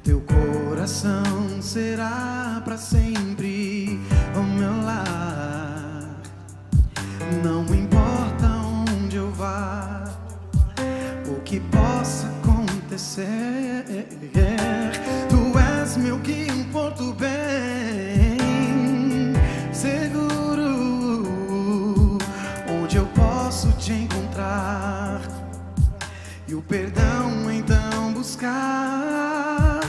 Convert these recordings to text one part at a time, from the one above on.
Teu coração será para sempre o meu lar. Não importa onde eu vá, o que possa acontecer, Tu és meu guia em Porto Bem, seguro, onde eu posso te encontrar e o perdão então buscar.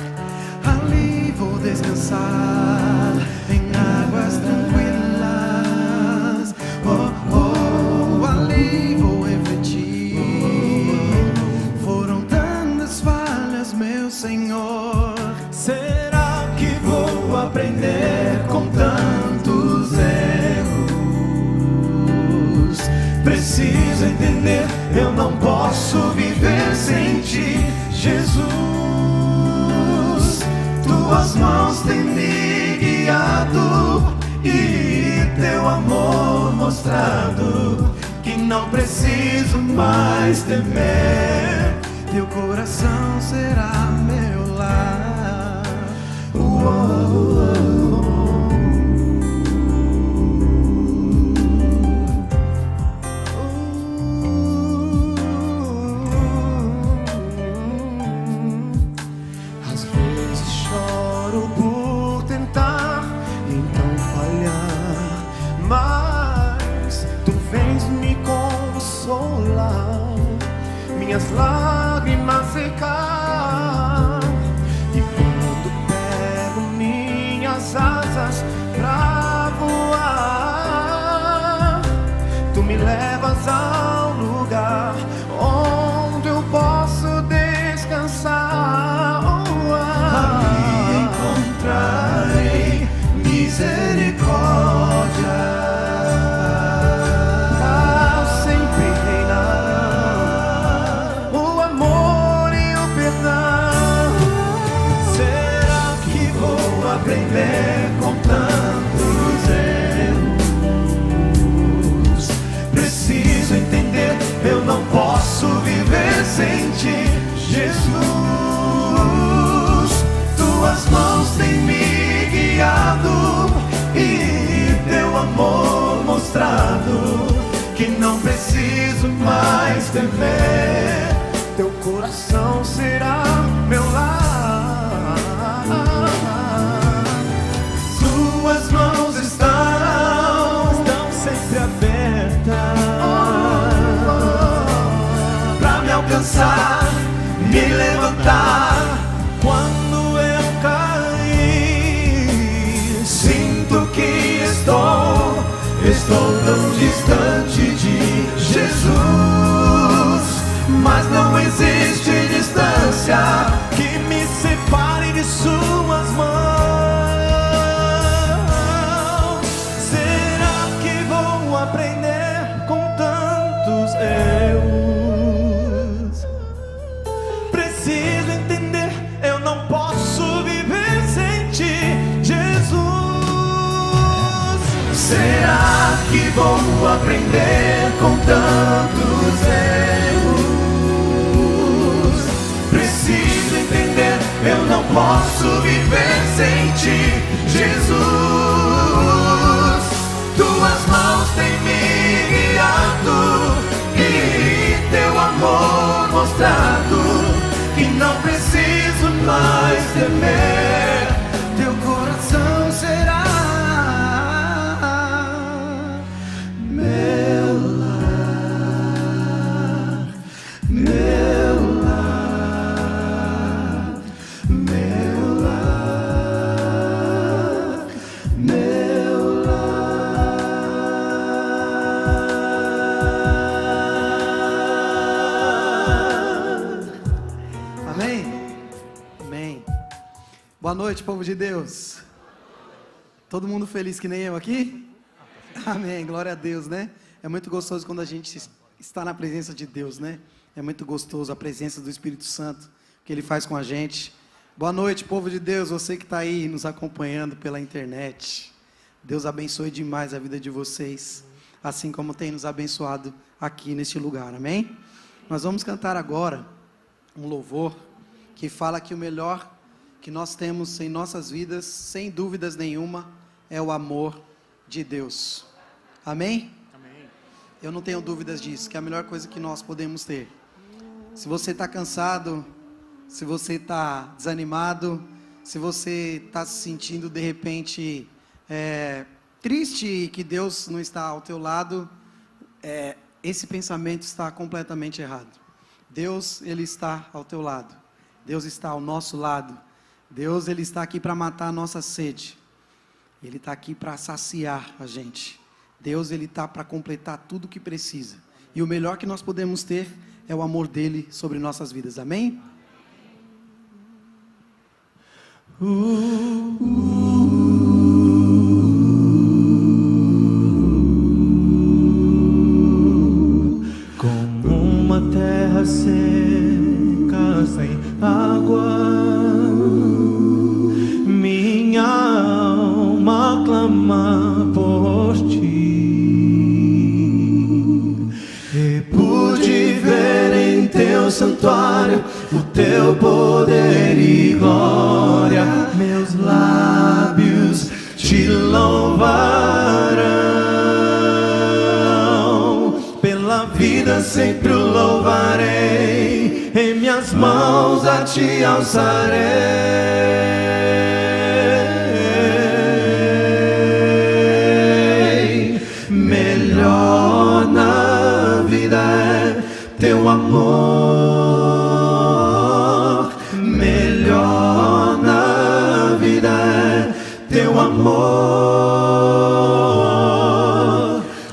Ali vou descansar em águas tranquilas. Oh, oh, ali vou refletir. Foram tantas falhas, meu Senhor. Será que vou aprender com tantos erros? Preciso entender, eu não posso viver sem ti, Jesus. Tuas mãos têm me guiado e teu amor mostrado que não preciso mais temer. Teu coração será meu lar. Às vezes choro por tentar e então falhar, mas tu vens me consolar, minhas lágrimas secar. E quando pego minhas asas pra voar, tu me levas ao lugar onde eu posso descansar. Ali encontrarei misericórdia, sempre reinar o amor e o perdão. Será que vou aprender com tantos erros? Preciso entender, eu não posso viver sem ti, Jesus. Tuas mãos têm me guiado e teu amor mostrado que não preciso mais temer. Teu coração será meu lar. Tuas mãos estão sempre abertas pra me alcançar, me levantar quando eu cair. Sinto que estou tão distante de Jesus, mas não existe distância que me separe de suas mãos. Será que vou aprender com tantos erros? Preciso entender, eu não posso viver sem ti, Jesus. Será que vou aprender com tantos erros? Preciso entender, eu não posso viver sem ti, Jesus. Tuas mãos têm me guiado e teu amor mostrado que não preciso mais temer. Teu coração será meu lar, meu lar, meu lar, meu lar. Amém? Amém. Boa noite, povo de Deus. Todo mundo feliz que nem eu aqui? Amém, glória a Deus, né? É muito gostoso quando a gente está na presença de Deus, né? É muito gostoso a presença do Espírito Santo, que Ele faz com a gente. Boa noite, povo de Deus, você que está aí nos acompanhando pela internet. Deus abençoe demais a vida de vocês, assim como tem nos abençoado aqui neste lugar, amém? Nós vamos cantar agora um louvor que fala que o melhor que nós temos em nossas vidas, sem dúvidas nenhuma, é o amor de Deus. Amém? Amém. Eu não tenho dúvidas disso, que é a melhor coisa que nós podemos ter. Se você está cansado, se você está desanimado, se você está se sentindo de repente triste e que Deus não está ao teu lado, esse pensamento está completamente errado. Deus, Ele está ao teu lado. Deus está ao nosso lado. Deus, Ele está aqui para matar a nossa sede. Ele está aqui para saciar a gente. Deus, Ele está para completar tudo o que precisa. E o melhor que nós podemos ter é o amor dEle sobre nossas vidas. Amém? Como uma terra seca sem água, minha alma clama por ti. E pude ver em teu santuário o teu poder e glória. Meus lábios te louvarão, pela vida sempre o louvarei, em minhas mãos a te alçarei. Melhor na vida é teu amor, melhor na vida é teu amor.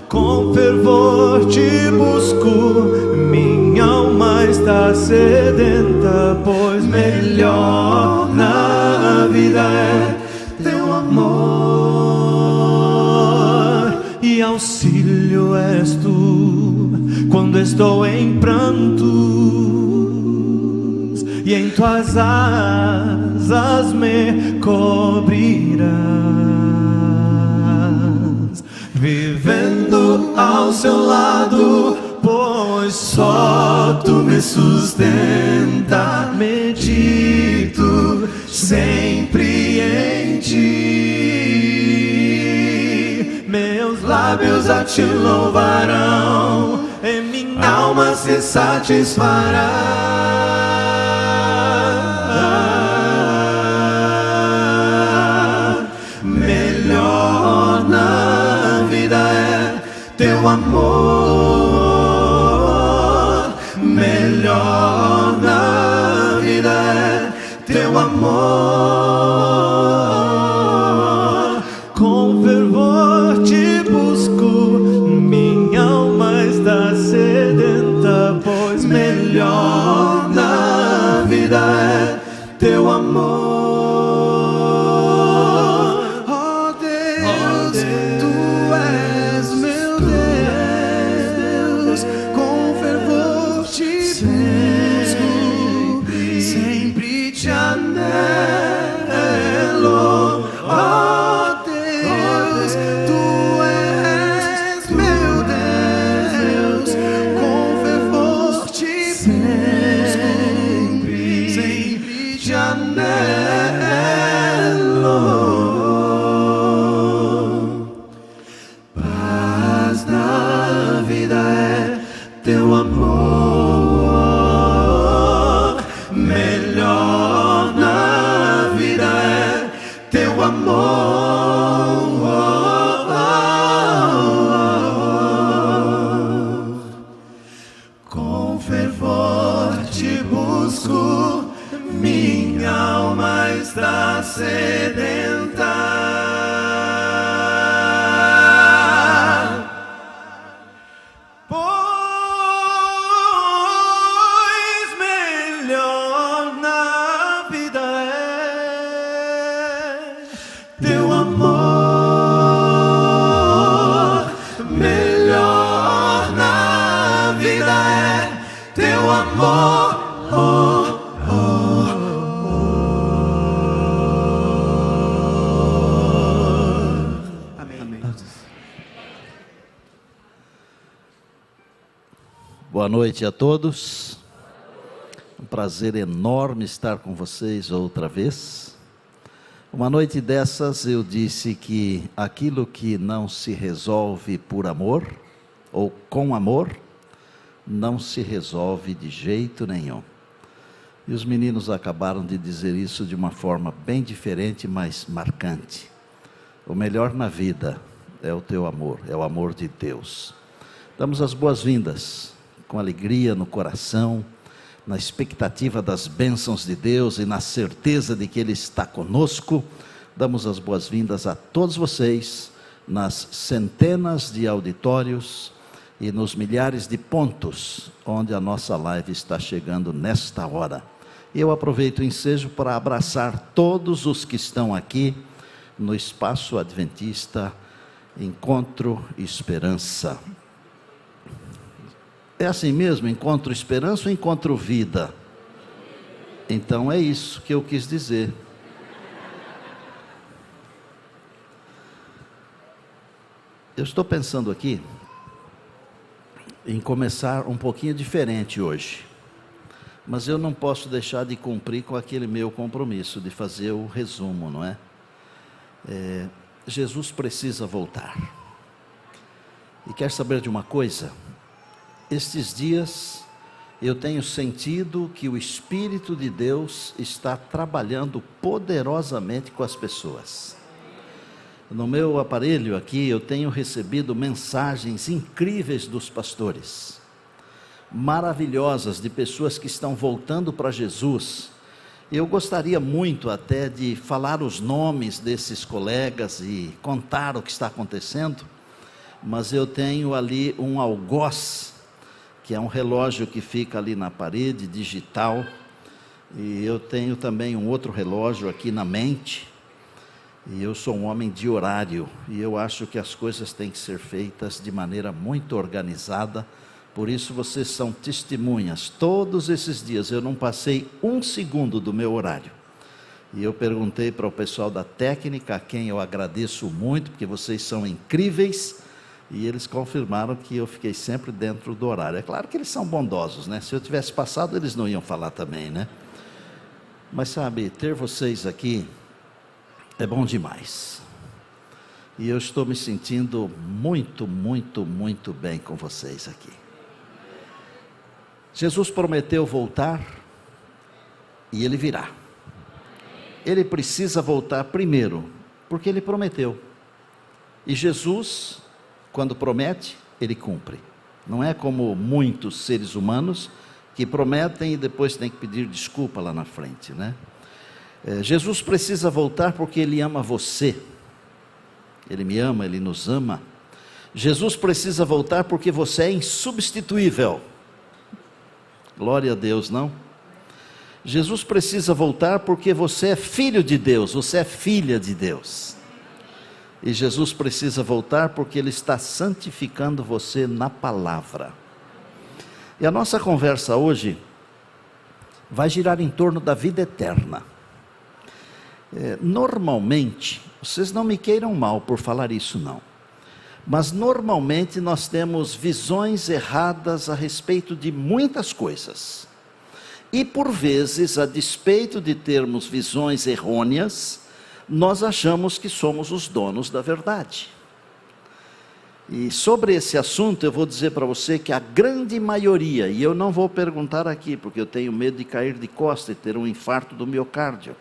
Com fervor te busco, minha alma está sedenta, pois melhor na vida é teu amor. E auxílio és tu quando estou em prantos, e em tuas asas me cobrirás, vivendo ao seu lado, pois só tu me sustenta. Medito sempre em ti, meus lábios a te louvarão, e minha alma se satisfará. Melhor na vida é teu amor, melhor na vida é teu amor. Com fervor te busco, minha alma está sedenta, pois melhor na vida é teu amor. Oh Deus, tu és meu Deus, com fervor te busco, sempre te anelo. Oh Deus, tu és meu Deus, com fervor te busco, sempre te anelo. Paz na vida é teu amor, melhor na vida é teu amor. Com fervor te busco, minha alma está sedenta. Pois melhor na vida é teu amor, melhor na vida é teu amor. Amém. Boa noite a todos. prazer enorme estar com vocês outra vez. Uma noite dessas eu disse que aquilo que não se resolve por amor, ou com amor, não se resolve de jeito nenhum. E os meninos acabaram de dizer isso de uma forma bem diferente, mas marcante. O melhor na vida é o teu amor, é o amor de Deus. Damos as boas-vindas, com alegria no coração, na expectativa das bênçãos de Deus e na certeza de que Ele está conosco. Damos as boas-vindas a todos vocês, nas centenas de auditórios e nos milhares de pontos onde a nossa live está chegando nesta hora. Eu aproveito o ensejo para abraçar todos os que estão aqui no Espaço Adventista Encontro Esperança. É assim mesmo, encontro esperança ou encontro vida? Então é isso que eu quis dizer. Eu estou pensando aqui em começar um pouquinho diferente hoje, mas eu não posso deixar de cumprir com aquele meu compromisso de fazer o resumo, não é? Jesus precisa voltar. E quer saber de uma coisa? Estes dias eu tenho sentido que o Espírito de Deus está trabalhando poderosamente com as pessoas. No meu aparelho aqui eu tenho recebido mensagens incríveis dos pastores, maravilhosas, de pessoas que estão voltando para Jesus. Eu gostaria muito até de falar os nomes desses colegas e contar o que está acontecendo, mas eu tenho ali um algoz, que é um relógio que fica ali na parede, digital, e eu tenho também um outro relógio aqui na mente, e eu sou um homem de horário, e eu acho que as coisas têm que ser feitas de maneira muito organizada. Por isso vocês são testemunhas. Todos esses dias eu não passei um segundo do meu horário. E eu perguntei para o pessoal da técnica, a quem eu agradeço muito, porque vocês são incríveis, e eles confirmaram que eu fiquei sempre dentro do horário. É claro que eles são bondosos, né? Se eu tivesse passado, eles não iam falar também, né? Mas sabe, ter vocês aqui é bom demais. E eu estou me sentindo muito, muito, muito bem com vocês aqui. Jesus prometeu voltar e Ele virá. Ele precisa voltar primeiro, porque Ele prometeu. E Jesus, quando promete, Ele cumpre. Não é como muitos seres humanos que prometem e depois tem que pedir desculpa lá na frente, né? Jesus precisa voltar porque Ele ama você. Ele me ama, Ele nos ama. Jesus precisa voltar porque você é insubstituível. Glória a Deus, não? Jesus precisa voltar porque você é filho de Deus, você é filha de Deus. E Jesus precisa voltar porque Ele está santificando você na palavra. E a nossa conversa hoje vai girar em torno da vida eterna. Normalmente, vocês não me queiram mal por falar isso não, mas normalmente nós temos visões erradas a respeito de muitas coisas. E por vezes, a despeito de termos visões errôneas, nós achamos que somos os donos da verdade. E sobre esse assunto eu vou dizer para você que a grande maioria, e eu não vou perguntar aqui porque eu tenho medo de cair de costa e ter um infarto do miocárdio,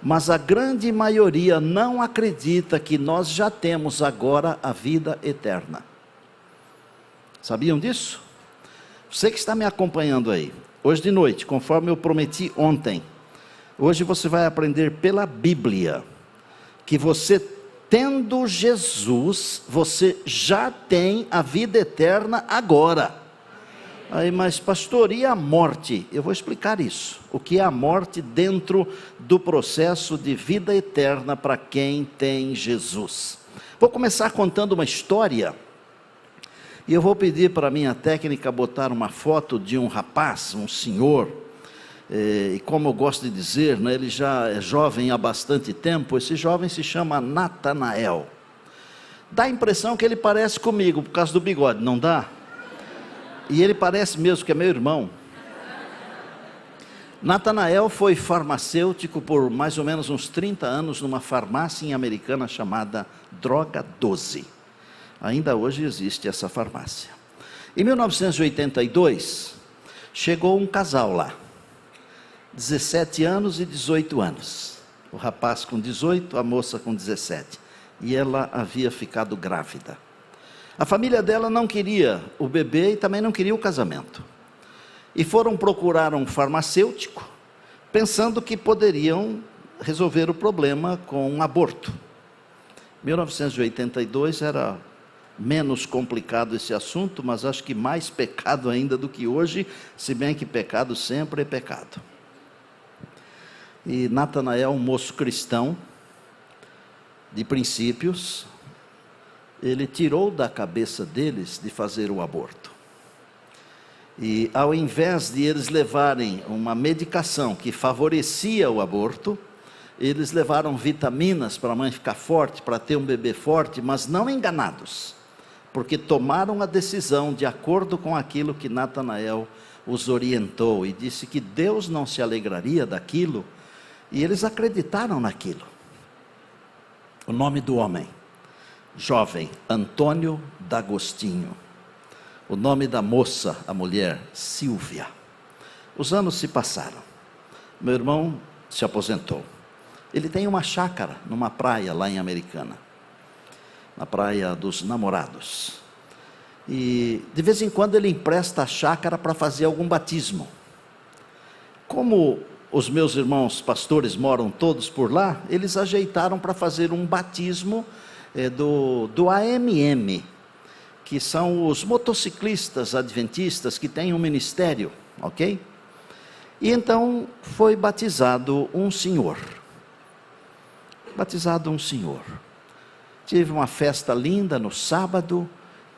mas a grande maioria não acredita que nós já temos agora a vida eterna. Sabiam disso? Você que está me acompanhando aí, hoje de noite, conforme eu prometi ontem, hoje você vai aprender pela Bíblia, que você tendo Jesus, você já tem a vida eterna agora. Aí, mas pastor, e a morte? Eu vou explicar isso. O que é a morte dentro do processo de vida eterna para quem tem Jesus. Vou começar contando uma história. E eu vou pedir para a minha técnica botar uma foto de um rapaz, um senhor. E como eu gosto de dizer, né, ele já é jovem há bastante tempo. Esse jovem se chama Natanael. Dá a impressão que ele parece comigo por causa do bigode, não dá? E ele parece mesmo que é meu irmão. Natanael foi farmacêutico por mais ou menos uns 30 anos numa farmácia americana chamada Droga 12. Ainda hoje existe essa farmácia. Em 1982, chegou um casal lá, 17 anos e 18 anos. O rapaz com 18, a moça com 17. E ela havia ficado grávida. A família dela não queria o bebê e também não queria o casamento. E foram procurar um farmacêutico, pensando que poderiam resolver o problema com um aborto. 1982 era menos complicado esse assunto, mas acho que mais pecado ainda do que hoje, se bem que pecado sempre é pecado. E Natanael, um moço cristão, de princípios, ele tirou da cabeça deles de fazer o aborto. E ao invés de eles levarem uma medicação que favorecia o aborto, eles levaram vitaminas para a mãe ficar forte, para ter um bebê forte, mas não enganados, porque tomaram a decisão de acordo com aquilo que Natanael os orientou, e disse que Deus não se alegraria daquilo, e eles acreditaram naquilo. O nome do homem, jovem, Antônio D'Agostinho. O nome da moça, a mulher, Silvia. Os anos se passaram. Meu irmão se aposentou. Ele tem uma chácara numa praia lá em Americana, na Praia dos Namorados. E de vez em quando ele empresta a chácara para fazer algum batismo. Como os meus irmãos pastores moram todos por lá, eles ajeitaram para fazer um batismo do AMM, que são os motociclistas adventistas que têm um ministério, ok? E então foi batizado um senhor. Tive uma festa linda no sábado,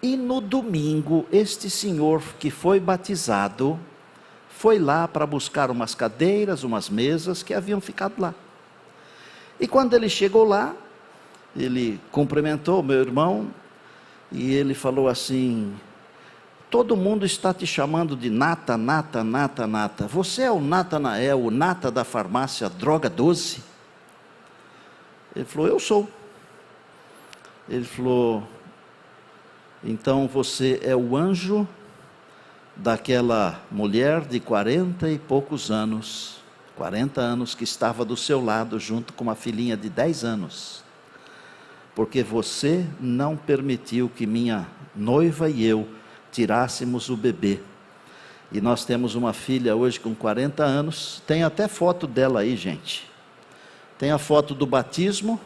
e no domingo, este senhor que foi batizado, foi lá para buscar umas cadeiras, umas mesas que haviam ficado lá. E quando ele chegou lá, ele cumprimentou meu irmão, e ele falou assim: todo mundo está te chamando de Nata. Você é o Natanael, o Nata da farmácia Droga 12? Ele falou: eu sou. Ele falou: então você é o anjo daquela mulher de 40 e poucos anos, 40 anos, que estava do seu lado junto com uma filhinha de 10 anos. Porque você não permitiu que minha noiva e eu tirássemos o bebê. E nós temos uma filha hoje com 40 anos, tem até foto dela aí, gente. Tem a foto do batismo,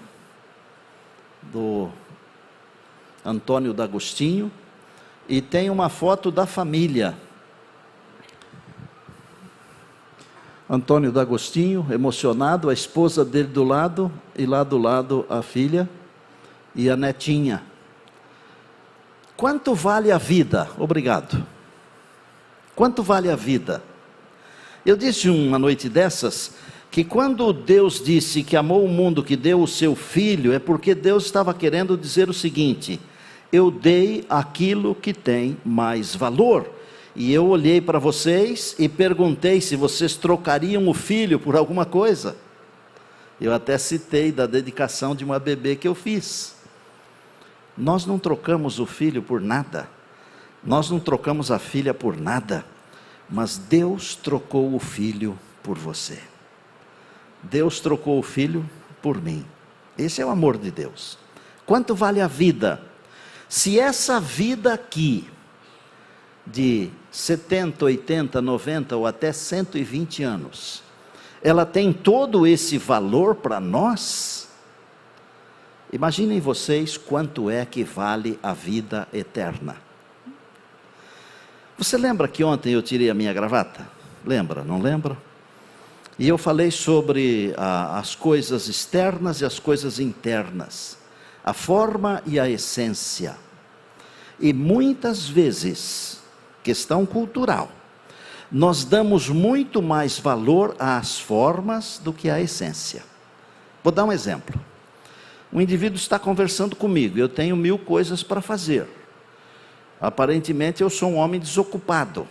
do Antônio D'Agostinho, e tem uma foto da família. Antônio D'Agostinho, emocionado, a esposa dele do lado, e lá do lado a filha e a netinha. Quanto vale a vida? Obrigado. Quanto vale a vida? Eu disse uma noite dessas, que quando Deus disse que amou o mundo, que deu o seu filho, é porque Deus estava querendo dizer o seguinte: eu dei aquilo que tem mais valor. E eu olhei para vocês e perguntei se vocês trocariam o filho por alguma coisa. Eu até citei da dedicação de uma bebê que eu fiz. Nós não trocamos o filho por nada, nós não trocamos a filha por nada, mas Deus trocou o filho por você. Deus trocou o filho por mim. Esse é o amor de Deus. Quanto vale a vida? Se essa vida aqui, de 70, 80, 90 ou até 120 anos, ela tem todo esse valor para nós, imaginem vocês quanto é que vale a vida eterna. Você lembra que ontem eu tirei a minha gravata? Lembra, não lembra? E eu falei sobre as coisas externas e as coisas internas, a forma e a essência. E muitas vezes, questão cultural, nós damos muito mais valor às formas do que à essência. Vou dar um exemplo. Um indivíduo está conversando comigo, eu tenho 1000 coisas para fazer. Aparentemente eu sou um homem desocupado,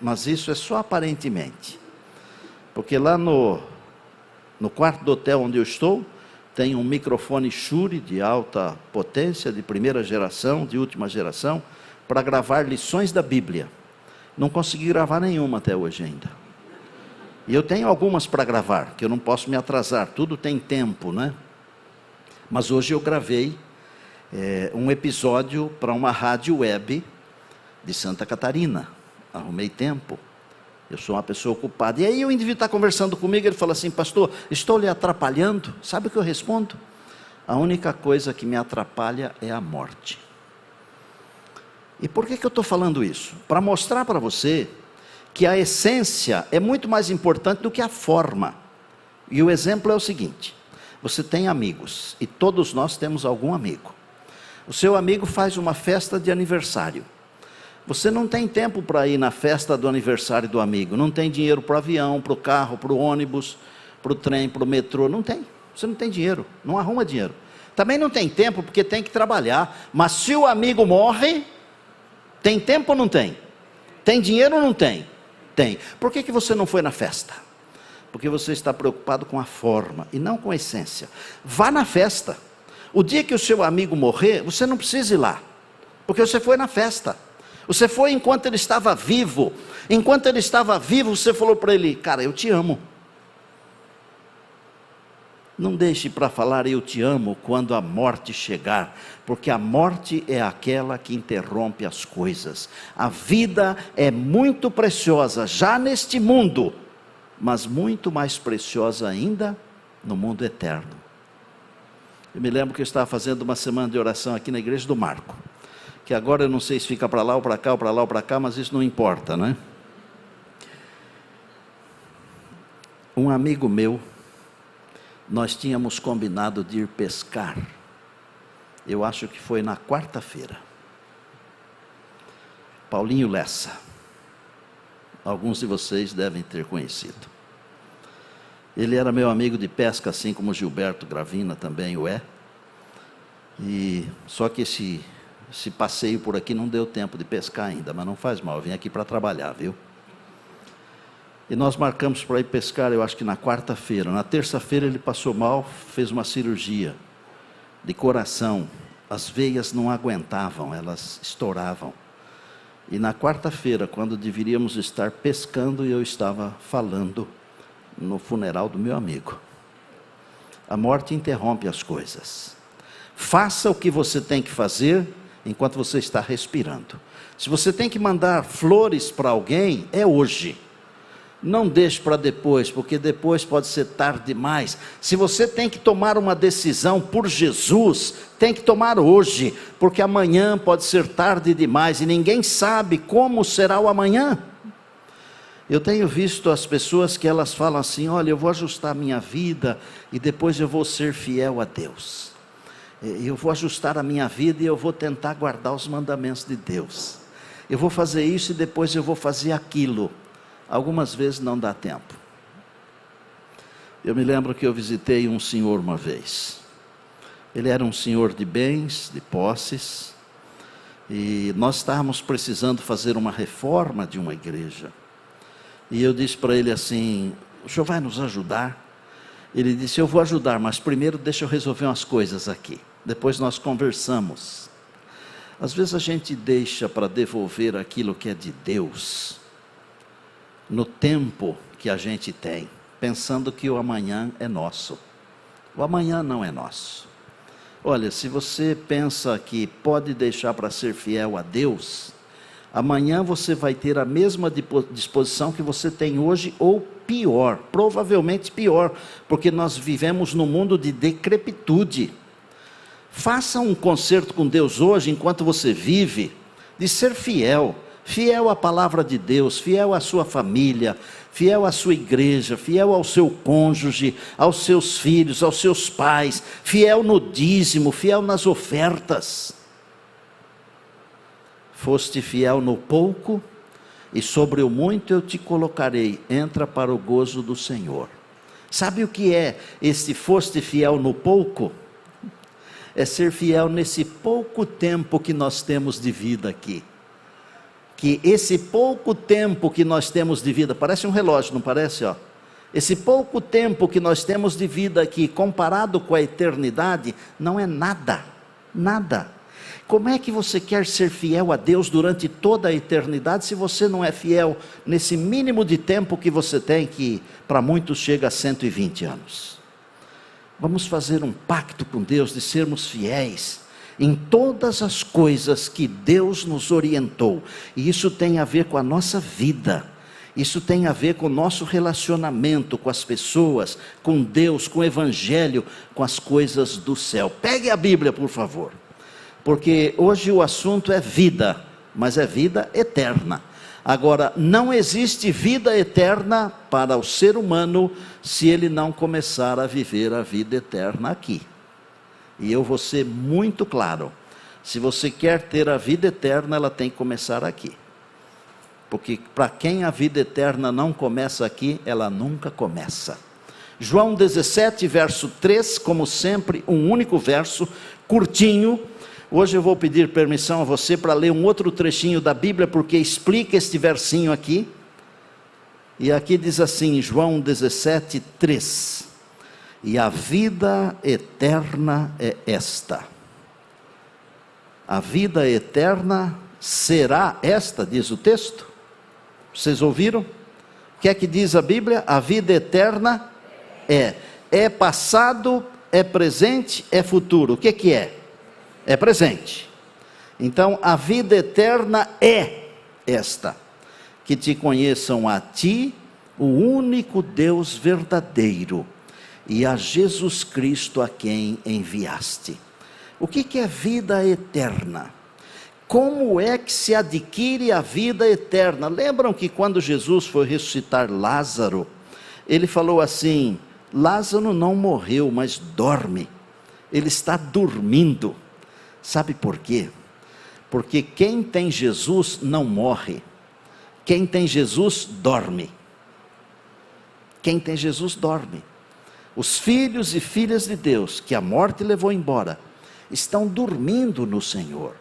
mas isso é só aparentemente. Porque lá no quarto do hotel onde eu estou, tem um microfone Shure de alta potência, de primeira geração, de última geração, para gravar lições da Bíblia. Não consegui gravar nenhuma até hoje ainda. E eu tenho algumas para gravar, que eu não posso me atrasar, tudo tem tempo, né? Mas hoje eu gravei um episódio para uma rádio web de Santa Catarina. Arrumei tempo. Eu sou uma pessoa ocupada. E aí o indivíduo está conversando comigo, ele fala assim: pastor, estou lhe atrapalhando? Sabe o que eu respondo? A única coisa que me atrapalha é a morte. E por que eu estou falando isso? Para mostrar para você que a essência é muito mais importante do que a forma. E o exemplo é o seguinte: você tem amigos, e todos nós temos algum amigo. O seu amigo faz uma festa de aniversário. Você não tem tempo para ir na festa do aniversário do amigo, não tem dinheiro para o avião, para o carro, para o ônibus, para o trem, para o metrô, não tem. Você não tem dinheiro, não arruma dinheiro. Também não tem tempo porque tem que trabalhar. Mas se o amigo morre, tem tempo ou não tem? Tem dinheiro ou não tem? Tem. Por que você não foi na festa? Porque você está preocupado com a forma e não com a essência. Vá na festa. O dia que o seu amigo morrer, você não precisa ir lá, porque você foi na festa. Você foi enquanto ele estava vivo. Enquanto ele estava vivo, você falou para ele: cara, eu te amo. Não deixe para falar eu te amo quando a morte chegar, porque a morte é aquela que interrompe as coisas. A vida é muito preciosa já neste mundo, mas muito mais preciosa ainda no mundo eterno. Eu me lembro que eu estava fazendo uma semana de oração aqui na igreja do Marco, que agora eu não sei se fica para lá ou para cá, ou para lá ou para cá, mas isso não importa, né? Um amigo meu, nós tínhamos combinado de ir pescar. Eu acho que foi na quarta-feira. Paulinho Lessa. Alguns de vocês devem ter conhecido. Ele era meu amigo de pesca, assim como Gilberto Gravina também o é. E só que esse passeio por aqui não deu tempo de pescar ainda, mas não faz mal, eu vim aqui para trabalhar, viu? E nós marcamos para ir pescar, eu acho que na quarta-feira. Na terça-feira ele passou mal, fez uma cirurgia de coração. As veias não aguentavam, elas estouravam. E na quarta-feira, quando deveríamos estar pescando, eu estava falando no funeral do meu amigo. A morte interrompe as coisas. Faça o que você tem que fazer enquanto você está respirando. Se você tem que mandar flores para alguém, é hoje. Não deixe para depois, porque depois pode ser tarde demais. Se você tem que tomar uma decisão por Jesus, tem que tomar hoje, porque amanhã pode ser tarde demais e ninguém sabe como será o amanhã. Eu tenho visto as pessoas que elas falam assim: olha, eu vou ajustar a minha vida e depois eu vou ser fiel a Deus. Eu vou ajustar a minha vida e eu vou tentar guardar os mandamentos de Deus. Eu vou fazer isso e depois eu vou fazer aquilo. Algumas vezes não dá tempo. Eu me lembro que eu visitei um senhor uma vez. Ele era um senhor de bens, de posses, e nós estávamos precisando fazer uma reforma de uma igreja. E eu disse para ele assim: o senhor vai nos ajudar? Ele disse: eu vou ajudar, mas primeiro deixa eu resolver umas coisas aqui. Depois nós conversamos. Às vezes a gente deixa para devolver aquilo que é de Deus, no tempo que a gente tem, pensando que o amanhã é nosso. O amanhã não é nosso. Olha, se você pensa que pode deixar para ser fiel a Deus, amanhã você vai ter a mesma disposição que você tem hoje, ou pior, provavelmente pior, porque nós vivemos num mundo de decrepitude. Faça um concerto com Deus hoje, enquanto você vive, de ser fiel. Fiel à palavra de Deus, fiel à sua família, fiel à sua igreja, fiel ao seu cônjuge, aos seus filhos, aos seus pais, fiel no dízimo, fiel nas ofertas. Foste fiel no pouco, e sobre o muito eu te colocarei, entra para o gozo do Senhor. Sabe o que é esse foste fiel no pouco? É ser fiel nesse pouco tempo que nós temos de vida aqui. Que esse pouco tempo que nós temos de vida, parece um relógio, não parece? Ó? Esse pouco tempo que nós temos de vida aqui, comparado com a eternidade, não é nada, nada. Como é que você quer ser fiel a Deus durante toda a eternidade, se você não é fiel nesse mínimo de tempo que você tem, que para muitos chega a 120 anos? Vamos fazer um pacto com Deus de sermos fiéis em todas as coisas que Deus nos orientou, e isso tem a ver com a nossa vida, isso tem a ver com o nosso relacionamento com as pessoas, com Deus, com o Evangelho, com as coisas do céu. Pegue a Bíblia, por favor, porque hoje o assunto é vida, mas é vida eterna. Agora, não existe vida eterna para o ser humano se ele não começar a viver a vida eterna aqui. E eu vou ser muito claro: se você quer ter a vida eterna, ela tem que começar aqui. Porque para quem a vida eterna não começa aqui, ela nunca começa. João 17, verso 3, como sempre, um único verso, curtinho. Hoje eu vou pedir permissão a você para ler um outro trechinho da Bíblia, porque explica este versinho aqui. E aqui diz assim, João 17, 3. E a vida eterna é esta. A vida eterna será esta, diz o texto. Vocês ouviram? O que é que diz a Bíblia? A vida eterna é passado, é presente, é futuro. O que que é? É presente. Então a vida eterna é esta: que te conheçam a ti, o único Deus verdadeiro, e a Jesus Cristo a quem enviaste. O que é vida eterna? Como é que se adquire a vida eterna? Lembram que quando Jesus foi ressuscitar Lázaro, ele falou assim: Lázaro não morreu, mas dorme. Ele está dormindo. Sabe por quê? Porque quem tem Jesus não morre. Quem tem Jesus dorme. Quem tem Jesus dorme. Os filhos e filhas de Deus, que a morte levou embora, estão dormindo no Senhor.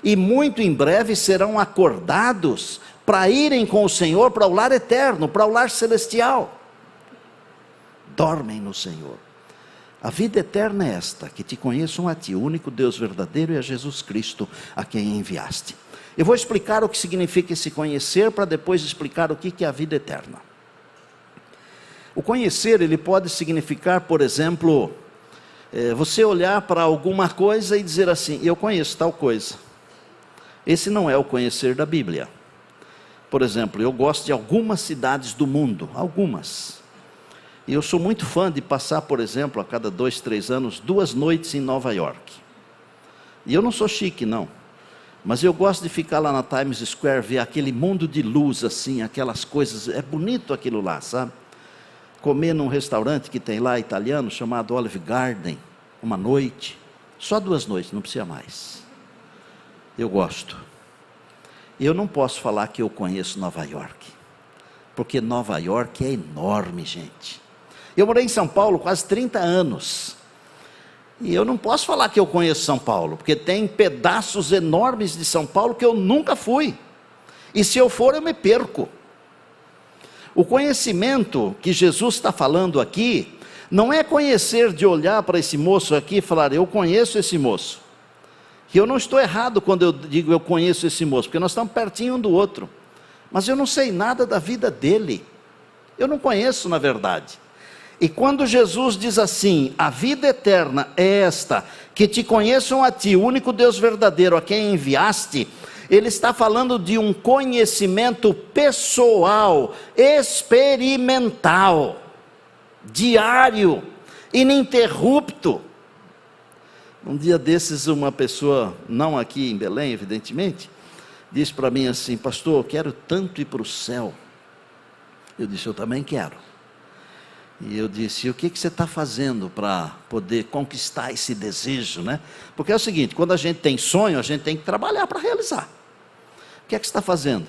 E muito em breve serão acordados para irem com o Senhor para o lar eterno, para o lar celestial. Dormem no Senhor. A vida eterna é esta: que te conheçam a ti, o único Deus verdadeiro, e a Jesus Cristo a quem enviaste. Eu vou explicar o que significa esse conhecer, para depois explicar o que é a vida eterna. O conhecer, ele pode significar, por exemplo, você olhar para alguma coisa e dizer assim: eu conheço tal coisa. Esse não é o conhecer da Bíblia. Por exemplo, eu gosto de algumas cidades do mundo, algumas. E eu sou muito fã de passar, por exemplo, a cada 2, 3 anos, 2 noites em Nova York. E eu não sou chique, não. Mas eu gosto de ficar lá na Times Square, ver aquele mundo de luz assim, aquelas coisas, é bonito aquilo lá, sabe? Comer num restaurante que tem lá italiano, chamado Olive Garden, uma noite, só 2 noites, não precisa mais. Eu gosto. Eu não posso falar que eu conheço Nova York, porque Nova York é enorme, gente. Eu morei em São Paulo quase 30 anos, e eu não posso falar que eu conheço São Paulo, porque tem pedaços enormes de São Paulo que eu nunca fui, e se eu for eu me perco. O conhecimento que Jesus está falando aqui, não é conhecer de olhar para esse moço aqui e falar: eu conheço esse moço. Que eu não estou errado quando eu digo eu conheço esse moço, porque nós estamos pertinho um do outro, mas eu não sei nada da vida dele, eu não conheço na verdade. E quando Jesus diz assim: a vida eterna é esta, que te conheçam a ti, o único Deus verdadeiro, a quem enviaste, ele está falando de um conhecimento pessoal, experimental, diário, ininterrupto. Um dia desses, uma pessoa, não aqui em Belém, evidentemente, disse para mim assim: pastor, eu quero tanto ir para o céu. Eu disse: eu também quero. E eu disse: o que você está fazendo para poder conquistar esse desejo, né? Porque é o seguinte, quando a gente tem sonho, a gente tem que trabalhar para realizar. O que é que você está fazendo?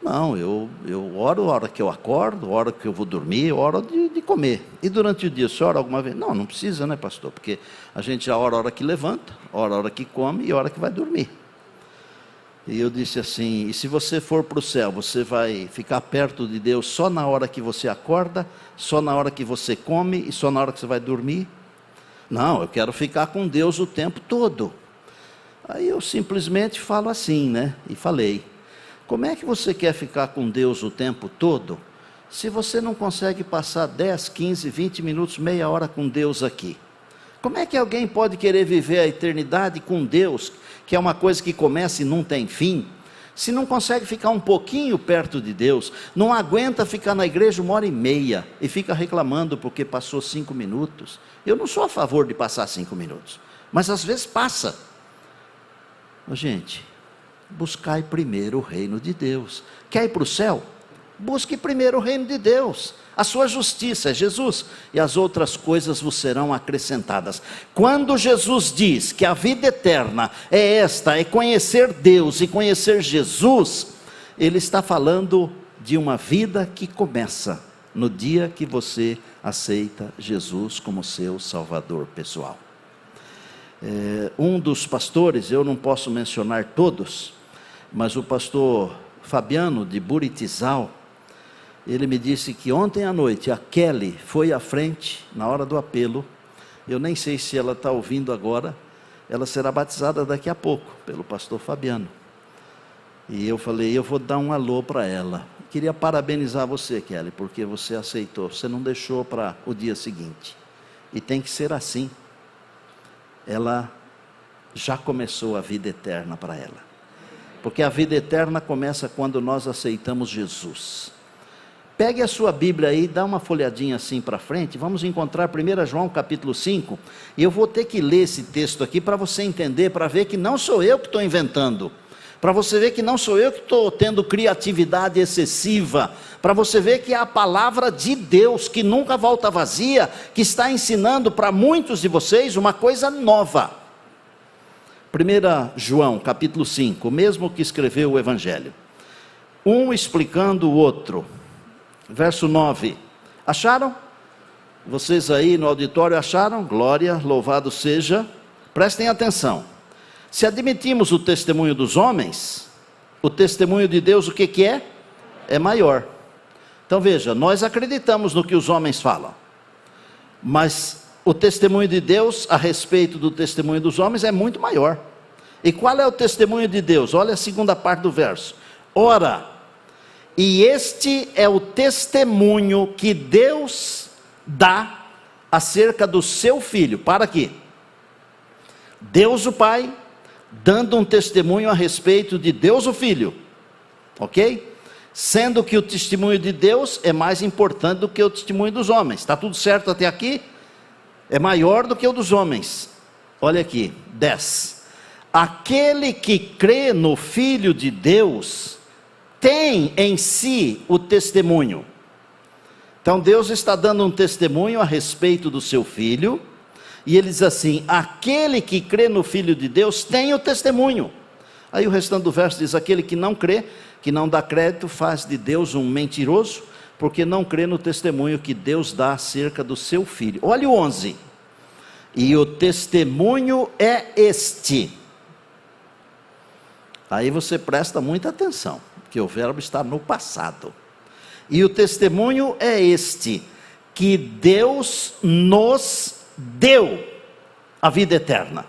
Não, eu oro a hora que eu acordo, a hora que eu vou dormir, a hora de comer. E durante o dia, você ora alguma vez? Não, não precisa, né, pastor? Porque a gente já ora a hora que levanta, ora a hora que come e a hora que vai dormir. E eu disse assim: e se você for para o céu, você vai ficar perto de Deus só na hora que você acorda, só na hora que você come e só na hora que você vai dormir? Não, eu quero ficar com Deus o tempo todo. Aí eu simplesmente falo assim, né? E falei: como é que você quer ficar com Deus o tempo todo, se você não consegue passar 10, 15, 20 minutos, meia hora com Deus aqui? Como é que alguém pode querer viver a eternidade com Deus, que é uma coisa que começa e não tem fim, se não consegue ficar um pouquinho perto de Deus, não aguenta ficar na igreja 1h30 e fica reclamando porque passou 5 minutos? Eu não sou a favor de passar 5 minutos, mas às vezes passa. Gente, buscai primeiro o reino de Deus. Quer ir para o céu? Busque primeiro o reino de Deus, a sua justiça é Jesus, e as outras coisas vos serão acrescentadas. Quando Jesus diz que a vida eterna é esta, é conhecer Deus e conhecer Jesus, Ele está falando de uma vida que começa no dia que você aceita Jesus como seu Salvador pessoal. Um dos pastores, eu não posso mencionar todos, mas o pastor Fabiano de Buritizal, ele me disse que ontem à noite a Kelly foi à frente na hora do apelo. Eu nem sei se ela está ouvindo agora. Ela será batizada daqui a pouco pelo pastor Fabiano. E eu falei: eu vou dar um alô para ela. Queria parabenizar você, Kelly, porque você aceitou. Você não deixou para o dia seguinte. E tem que ser assim. Ela já começou a vida eterna para ela. Porque a vida eterna começa quando nós aceitamos Jesus. Pegue a sua Bíblia aí, dá uma folhadinha assim para frente, vamos encontrar 1 João capítulo 5, e eu vou ter que ler esse texto aqui para você entender, para ver que não sou eu que estou inventando, para você ver que não sou eu que estou tendo criatividade excessiva, para você ver que é a palavra de Deus, que nunca volta vazia, que está ensinando para muitos de vocês uma coisa nova. 1 João capítulo 5, o mesmo que escreveu o Evangelho, um explicando o outro. Verso 9, acharam? Vocês aí no auditório acharam? Glória, louvado seja. Prestem atenção. Se admitimos o testemunho dos homens, o testemunho de Deus o que é? É maior. Então veja, nós acreditamos no que os homens falam, mas o testemunho de Deus a respeito do testemunho dos homens é muito maior. E qual é o testemunho de Deus? Olha a segunda parte do verso. Ora, e este é o testemunho que Deus dá acerca do seu Filho. Para quê? Deus o Pai dando um testemunho a respeito de Deus o Filho. Ok? Sendo que o testemunho de Deus é mais importante do que o testemunho dos homens. Está tudo certo até aqui? É maior do que o dos homens. Olha aqui, 10. Aquele que crê no Filho de Deus tem em si o testemunho. Então Deus está dando um testemunho a respeito do seu Filho, e ele diz assim: aquele que crê no Filho de Deus tem o testemunho. Aí o restante do verso diz: aquele que não crê, que não dá crédito, faz de Deus um mentiroso, porque não crê no testemunho que Deus dá acerca do seu Filho. Olha o 11. E o testemunho é este. Aí você presta muita atenção, que o verbo está no passado. E o testemunho é este, que Deus nos deu a vida eterna.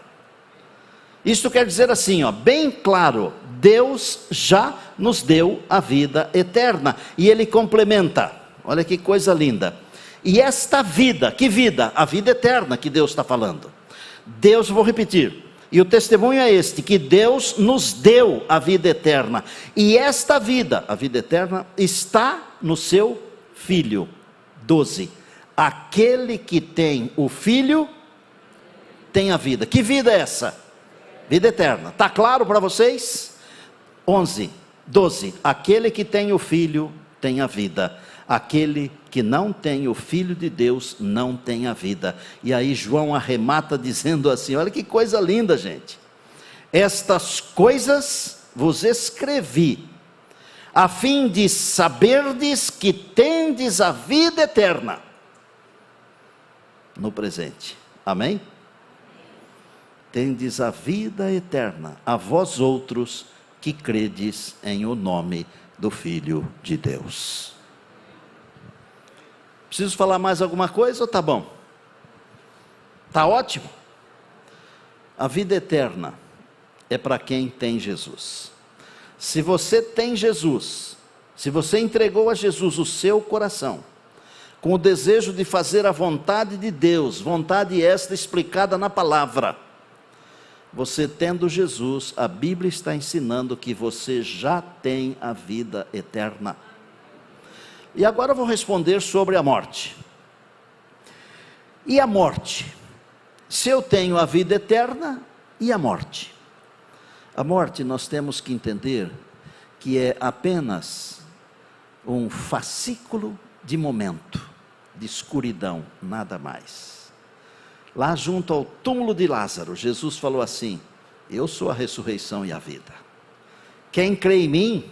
Isto quer dizer assim, ó, bem claro, Deus já nos deu a vida eterna. E ele complementa, olha que coisa linda. E esta vida, que vida? A vida eterna que Deus está falando. Deus, vou repetir. E o testemunho é este, que Deus nos deu a vida eterna. E esta vida, a vida eterna, está no seu Filho. 12. Aquele que tem o Filho, tem a vida. Que vida é essa? Vida eterna. Está claro para vocês? 11, 12. Aquele que tem o Filho, tem a vida. Aquele que não tem o Filho de Deus, não tem a vida. E aí João arremata dizendo assim, olha que coisa linda, gente. Estas coisas vos escrevi, a fim de saberdes que tendes a vida eterna no presente. Amém? Tendes a vida eterna, a vós outros que credes em o nome do Filho de Deus. Preciso falar mais alguma coisa ou tá bom? Tá ótimo? A vida eterna é para quem tem Jesus. Se você tem Jesus, se você entregou a Jesus o seu coração, com o desejo de fazer a vontade de Deus, vontade esta explicada na palavra, você tendo Jesus, a Bíblia está ensinando que você já tem a vida eterna. E agora eu vou responder sobre a morte. E a morte? Se eu tenho a vida eterna, e a morte? A morte nós temos que entender que é apenas um fascículo de momento, de escuridão, nada mais. Lá junto ao túmulo de Lázaro, Jesus falou assim: eu sou a ressurreição e a vida. Quem crê em mim,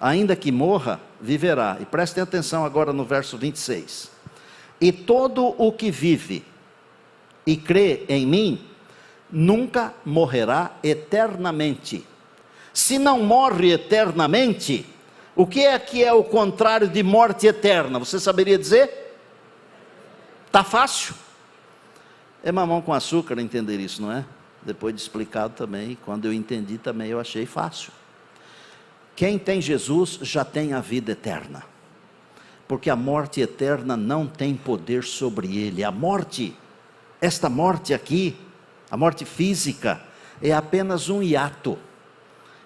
ainda que morra, viverá. E prestem atenção agora no verso 26. E todo o que vive e crê em mim, nunca morrerá eternamente. Se não morre eternamente, o que é o contrário de morte eterna? Você saberia dizer? Está fácil. É mamão com açúcar entender isso, não é? Depois de explicado também, quando eu entendi também eu achei fácil. Quem tem Jesus já tem a vida eterna, porque a morte eterna não tem poder sobre ele. A morte, esta morte aqui, a morte física, é apenas um hiato,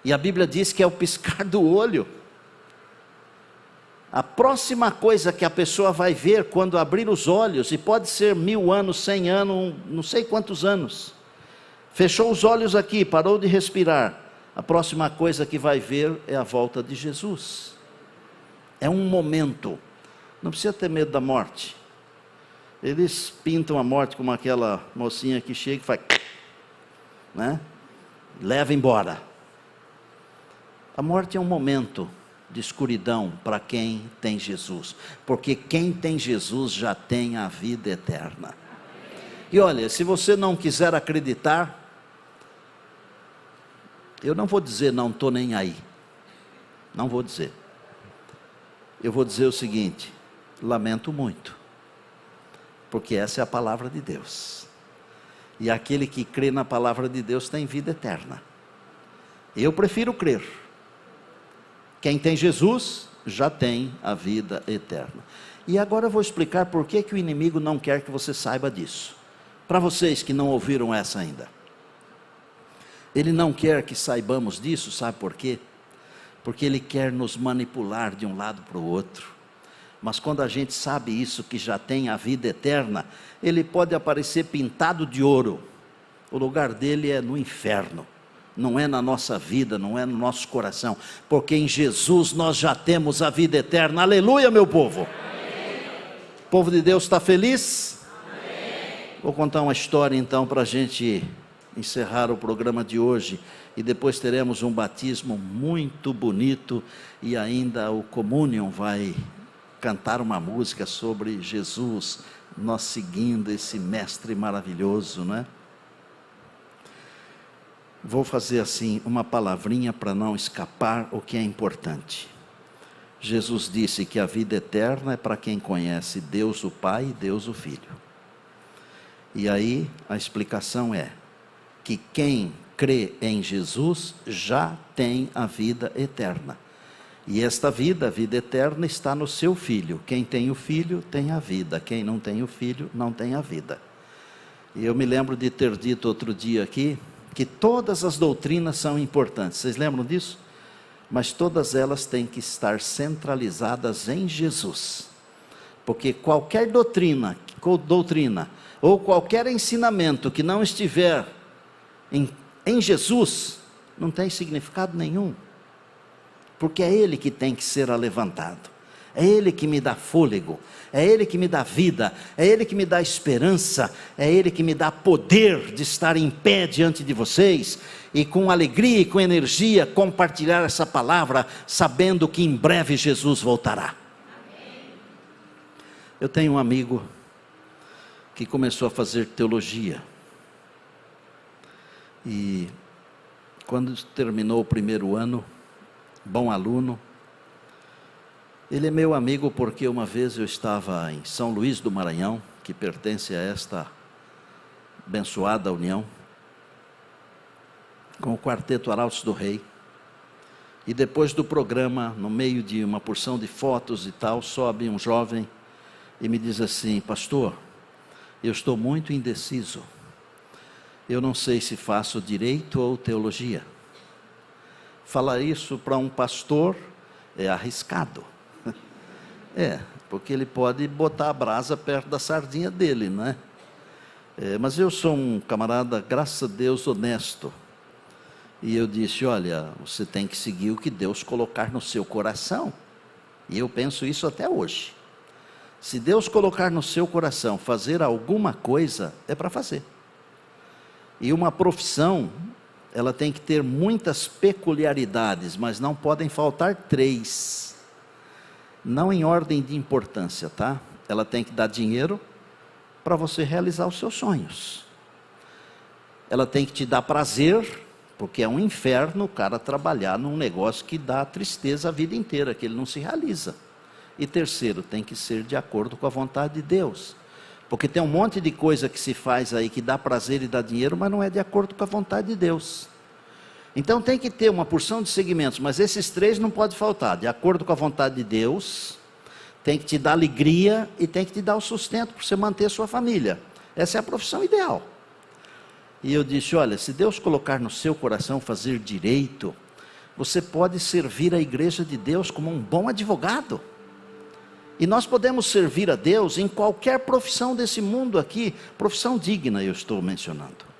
e a Bíblia diz que é o piscar do olho. A próxima coisa que a pessoa vai ver quando abrir os olhos, e pode ser 1000 anos, 100 anos, não sei quantos anos, fechou os olhos aqui, parou de respirar, a próxima coisa que vai ver é a volta de Jesus. É um momento. Não precisa ter medo da morte. Eles pintam a morte como aquela mocinha que chega e faz, né? Leva embora. A morte é um momento de escuridão para quem tem Jesus, porque quem tem Jesus já tem a vida eterna. E olha, se você não quiser acreditar, eu não vou dizer não estou nem aí, não vou dizer. Eu vou dizer o seguinte: lamento muito, porque essa é a palavra de Deus, e aquele que crê na palavra de Deus tem vida eterna. Eu prefiro crer. Quem tem Jesus já tem a vida eterna. E agora eu vou explicar por que o inimigo não quer que você saiba disso. Para vocês que não ouviram essa ainda. Ele não quer que saibamos disso, sabe por quê? Porque ele quer nos manipular de um lado para o outro. Mas quando a gente sabe isso, que já tem a vida eterna, ele pode aparecer pintado de ouro. O lugar dele é no inferno. Não é na nossa vida, não é no nosso coração, porque em Jesus nós já temos a vida eterna. Aleluia, meu povo. Amém. O povo de Deus está feliz? Amém. Vou contar uma história então para a gente encerrar o programa de hoje, e depois teremos um batismo muito bonito, e ainda o Communion vai cantar uma música sobre Jesus, nós seguindo esse mestre maravilhoso, não é? Vou fazer assim uma palavrinha para não escapar o que é importante. Jesus disse que a vida eterna é para quem conhece Deus o Pai e Deus o Filho. E aí a explicação é que quem crê em Jesus já tem a vida eterna. E esta vida, a vida eterna, está no seu Filho. Quem tem o Filho tem a vida. Quem não tem o Filho não tem a vida. E eu me lembro de ter dito outro dia aqui que todas as doutrinas são importantes. Vocês lembram disso? Mas todas elas têm que estar centralizadas em Jesus. Porque qualquer doutrina ou qualquer ensinamento que não estiver em Jesus, não tem significado nenhum. Porque é Ele que tem que ser levantado. É Ele que me dá fôlego, é Ele que me dá vida, é Ele que me dá esperança, é Ele que me dá poder de estar em pé diante de vocês, e com alegria e com energia compartilhar essa palavra, sabendo que em breve Jesus voltará. Eu tenho um amigo que começou a fazer teologia, e quando terminou o primeiro ano, bom aluno. Ele é meu amigo porque uma vez eu estava em São Luís do Maranhão, que pertence a esta abençoada união, com o quarteto Arautos do Rei. E depois do programa, no meio de uma porção de fotos e tal, sobe um jovem e me diz assim: pastor, eu estou muito indeciso. Eu não sei se faço direito ou teologia. Falar isso para um pastor é arriscado. Porque ele pode botar a brasa perto da sardinha dele, não é? Mas eu sou um camarada, graças a Deus, honesto. E eu disse: olha, você tem que seguir o que Deus colocar no seu coração. E eu penso isso até hoje. Se Deus colocar no seu coração fazer alguma coisa, é para fazer. E uma profissão, ela tem que ter muitas peculiaridades, mas não podem faltar 3. Não em ordem de importância, tá? Ela tem que dar dinheiro para você realizar os seus sonhos. Ela tem que te dar prazer, porque é um inferno o cara trabalhar num negócio que dá tristeza a vida inteira, que ele não se realiza. E terceiro, tem que ser de acordo com a vontade de Deus. Porque tem um monte de coisa que se faz aí que dá prazer e dá dinheiro, mas não é de acordo com a vontade de Deus. Então tem que ter uma porção de segmentos, mas esses 3 não pode faltar. De acordo com a vontade de Deus, tem que te dar alegria e tem que te dar o sustento para você manter a sua família. Essa é a profissão ideal. E eu disse: olha, se Deus colocar no seu coração fazer direito, você pode servir a igreja de Deus como um bom advogado. E nós podemos servir a Deus em qualquer profissão desse mundo aqui, profissão digna eu estou mencionando.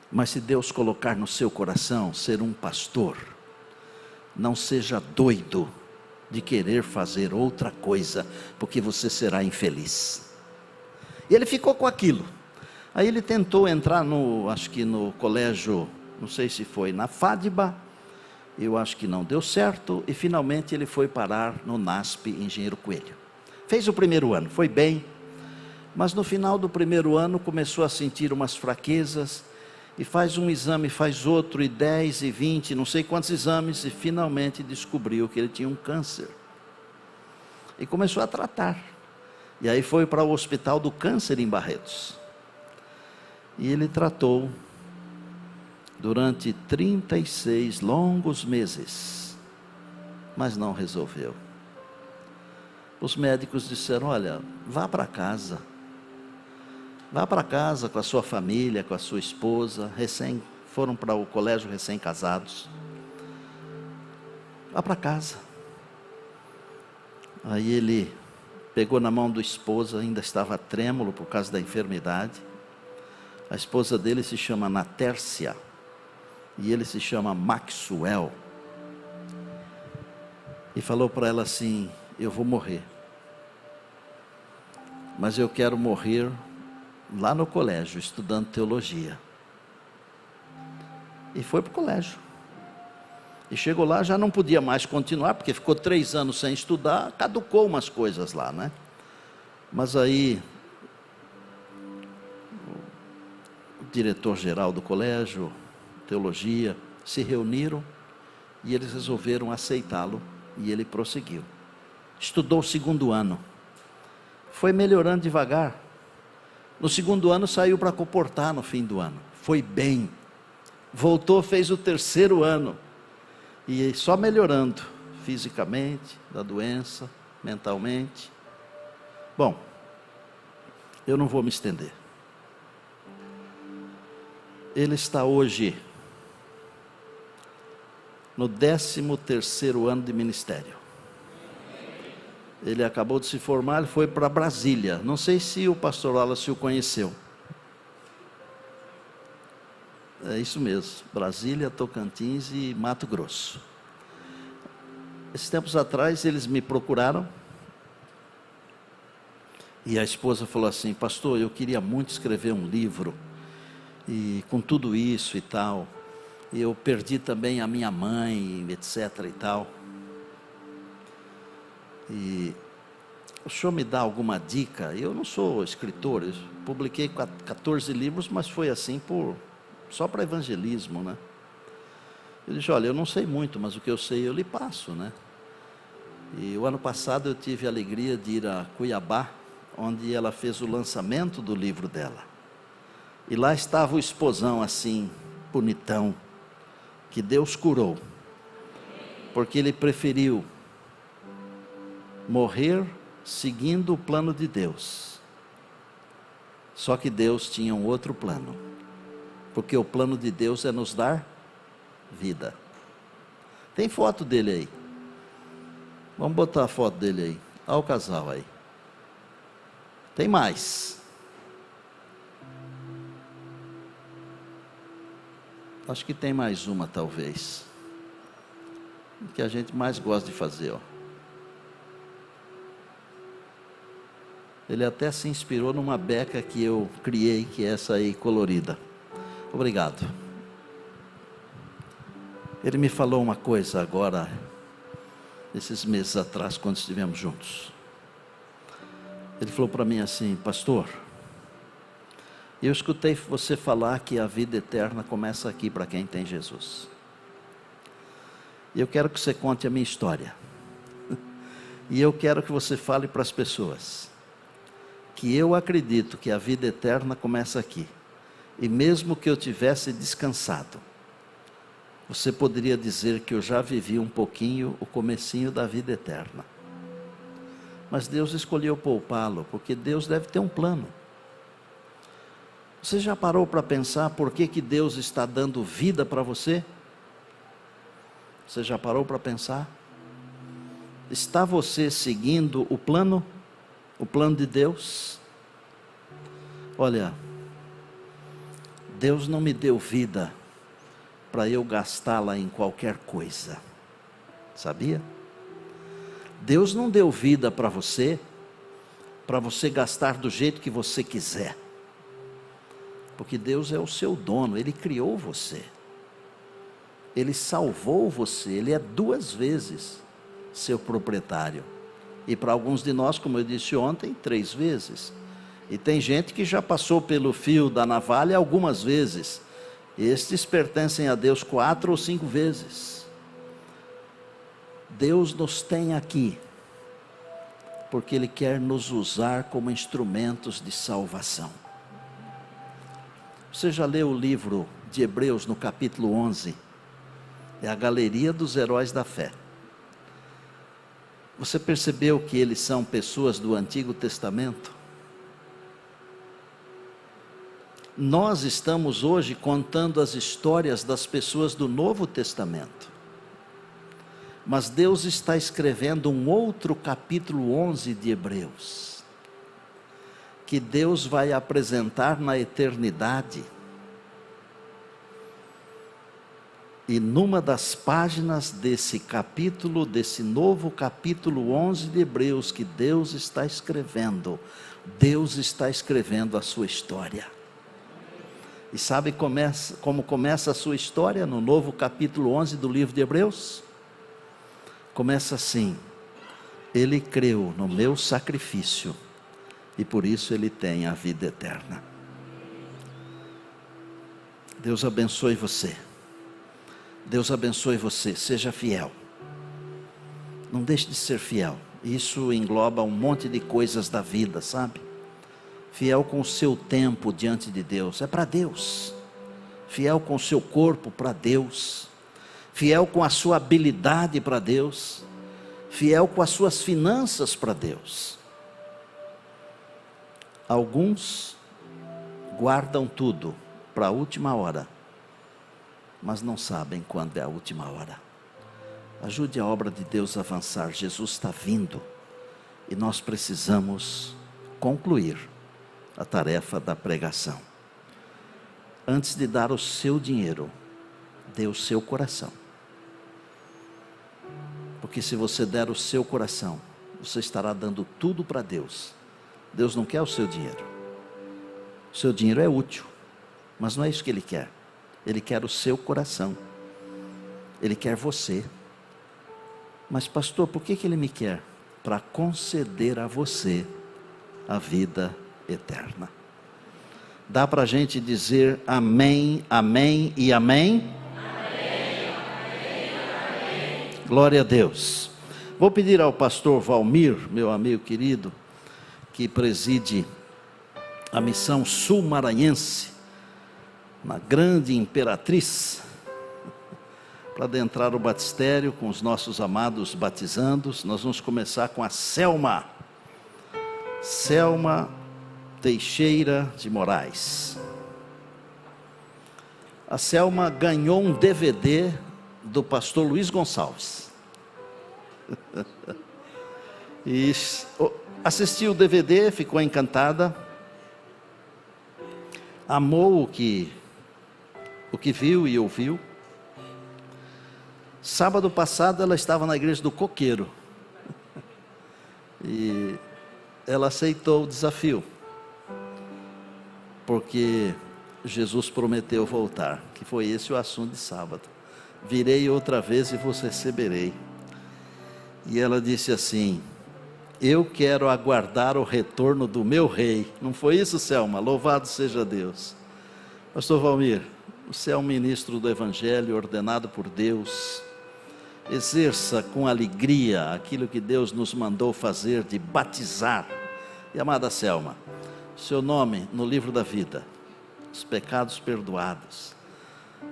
Mas se Deus colocar no seu coração ser um pastor, não seja doido de querer fazer outra coisa, porque você será infeliz. E ele ficou com aquilo. Aí ele tentou entrar acho que no colégio, não sei se foi na FADBA, eu acho que não deu certo, e finalmente ele foi parar no NASP Engenheiro Coelho. Fez o primeiro ano, foi bem, mas no final do primeiro ano começou a sentir umas fraquezas, e faz um exame, faz outro, e 10, e 20, não sei quantos exames, e finalmente descobriu que ele tinha um câncer. E começou a tratar. E aí foi para o Hospital do Câncer em Barretos. E ele tratou durante 36 longos meses, mas não resolveu. Os médicos disseram: olha, vá para casa. Vá para casa com a sua família, com a sua esposa, foram para o colégio recém-casados. Vá para casa. Aí ele pegou na mão da esposa, ainda estava trêmulo por causa da enfermidade. A esposa dele se chama Natércia, e ele se chama Maxwell. E falou para ela assim: eu vou morrer, mas eu quero morrer lá no colégio, estudando teologia. E foi para o colégio. E chegou lá, já não podia mais continuar, porque ficou 3 anos sem estudar, caducou umas coisas lá, né? Mas aí, o diretor-geral do colégio, teologia, se reuniram, e eles resolveram aceitá-lo, e ele prosseguiu. Estudou o 2º ano, foi melhorando devagar. No 2º ano saiu para comportar no fim do ano, foi bem, voltou, fez o 3º ano, e só melhorando, fisicamente, da doença, mentalmente. Bom, eu não vou me estender. Ele está hoje no 13º ano de ministério. Ele acabou de se formar, ele foi para Brasília. Não sei se o pastor Wallace o conheceu. É isso mesmo, Brasília, Tocantins e Mato Grosso. Esses tempos atrás eles me procuraram, e a esposa falou assim: pastor, eu queria muito escrever um livro, e com tudo isso e tal, eu perdi também a minha mãe, etc e tal. E o senhor me dá alguma dica? Eu não sou escritor, eu publiquei 14 livros, mas foi assim por só para evangelismo, né? Eu disse, olha, eu não sei muito, mas o que eu sei eu lhe passo, né? E o ano passado eu tive a alegria de ir a Cuiabá, onde ela fez o lançamento do livro dela. E lá estava o esposão assim, bonitão, que Deus curou, porque ele preferiu morrer seguindo o plano de Deus. Só que Deus tinha um outro plano, porque o plano de Deus é nos dar vida. Tem foto dele aí? Vamos botar a foto dele aí. Olha o casal aí. Tem mais. Acho que tem mais uma talvez. Que a gente mais gosta de fazer, ó. Ele até se inspirou numa beca que eu criei, que é essa aí colorida. Obrigado. Ele me falou uma coisa agora, esses meses atrás, quando estivemos juntos. Ele falou para mim assim, pastor, eu escutei você falar que a vida eterna começa aqui para quem tem Jesus. E eu quero que você conte a minha história. E eu quero que você fale para as pessoas que eu acredito que a vida eterna começa aqui. E mesmo que eu tivesse descansado, você poderia dizer que eu já vivi um pouquinho o comecinho da vida eterna. Mas Deus escolheu poupá-lo, porque Deus deve ter um plano. Você já parou para pensar por que Deus está dando vida para você? Você já parou para pensar? Está você seguindo o plano de Deus? Olha, Deus não me deu vida para eu gastá-la em qualquer coisa, sabia? Deus não deu vida para você gastar do jeito que você quiser, porque Deus é o seu dono, Ele criou você, Ele salvou você, Ele é 2 vezes seu proprietário, e para alguns de nós, como eu disse ontem, 3 vezes, e tem gente que já passou pelo fio da navalha algumas vezes. Estes pertencem a Deus 4 ou 5 vezes. Deus nos tem aqui, porque Ele quer nos usar como instrumentos de salvação. Você já leu o livro de Hebreus no capítulo 11? É a galeria dos heróis da fé. Você percebeu que eles são pessoas do Antigo Testamento? Nós estamos hoje contando as histórias das pessoas do Novo Testamento. Mas Deus está escrevendo um outro capítulo 11 de Hebreus, que Deus vai apresentar na eternidade. E numa das páginas desse capítulo, desse novo capítulo 11 de Hebreus, que Deus está escrevendo a sua história. E sabe como começa a sua história no novo capítulo 11 do livro de Hebreus? Começa assim: Ele creu no meu sacrifício, e por isso Ele tem a vida eterna. Deus abençoe você. Deus abençoe você, seja fiel. Não deixe de ser fiel. Isso engloba um monte de coisas da vida, sabe? Fiel com o seu tempo diante de Deus, é para Deus. Fiel com o seu corpo, para Deus. Fiel com a sua habilidade, para Deus. Fiel com as suas finanças, para Deus. Alguns guardam tudo para a última hora, mas não sabem quando é a última hora. Ajude a obra de Deus a avançar. Jesus está vindo e nós precisamos concluir a tarefa da pregação. Antes de dar o seu dinheiro, dê o seu coração. Porque se você der o seu coração, você estará dando tudo para Deus. Deus não quer o seu dinheiro. O seu dinheiro é útil, mas não é isso que Ele quer. Ele quer o seu coração. Ele quer você. Mas pastor, por que Ele me quer? Para conceder a você a vida eterna. Dá para a gente dizer amém, amém e amém? Glória a Deus. Vou pedir ao pastor Valmir, meu amigo querido, que preside a missão sul-maranhense, na grande Imperatriz, para adentrar o batistério com os nossos amados batizandos. Nós vamos começar com a Selma Teixeira de Moraes. A Selma ganhou um DVD do pastor Luiz Gonçalves. E assistiu o DVD, ficou encantada, amou o que viu e ouviu. Sábado passado ela estava na igreja do Coqueiro e ela aceitou o desafio, porque Jesus prometeu voltar, que foi esse o assunto de sábado. Virei outra vez e vos receberei. E ela disse assim: eu quero aguardar o retorno do meu rei. Não foi isso, Selma? Louvado seja Deus. Pastor Valmir, você é um ministro do Evangelho ordenado por Deus. Exerça com alegria aquilo que Deus nos mandou fazer, de batizar. E amada Selma, seu nome no livro da vida, os pecados perdoados,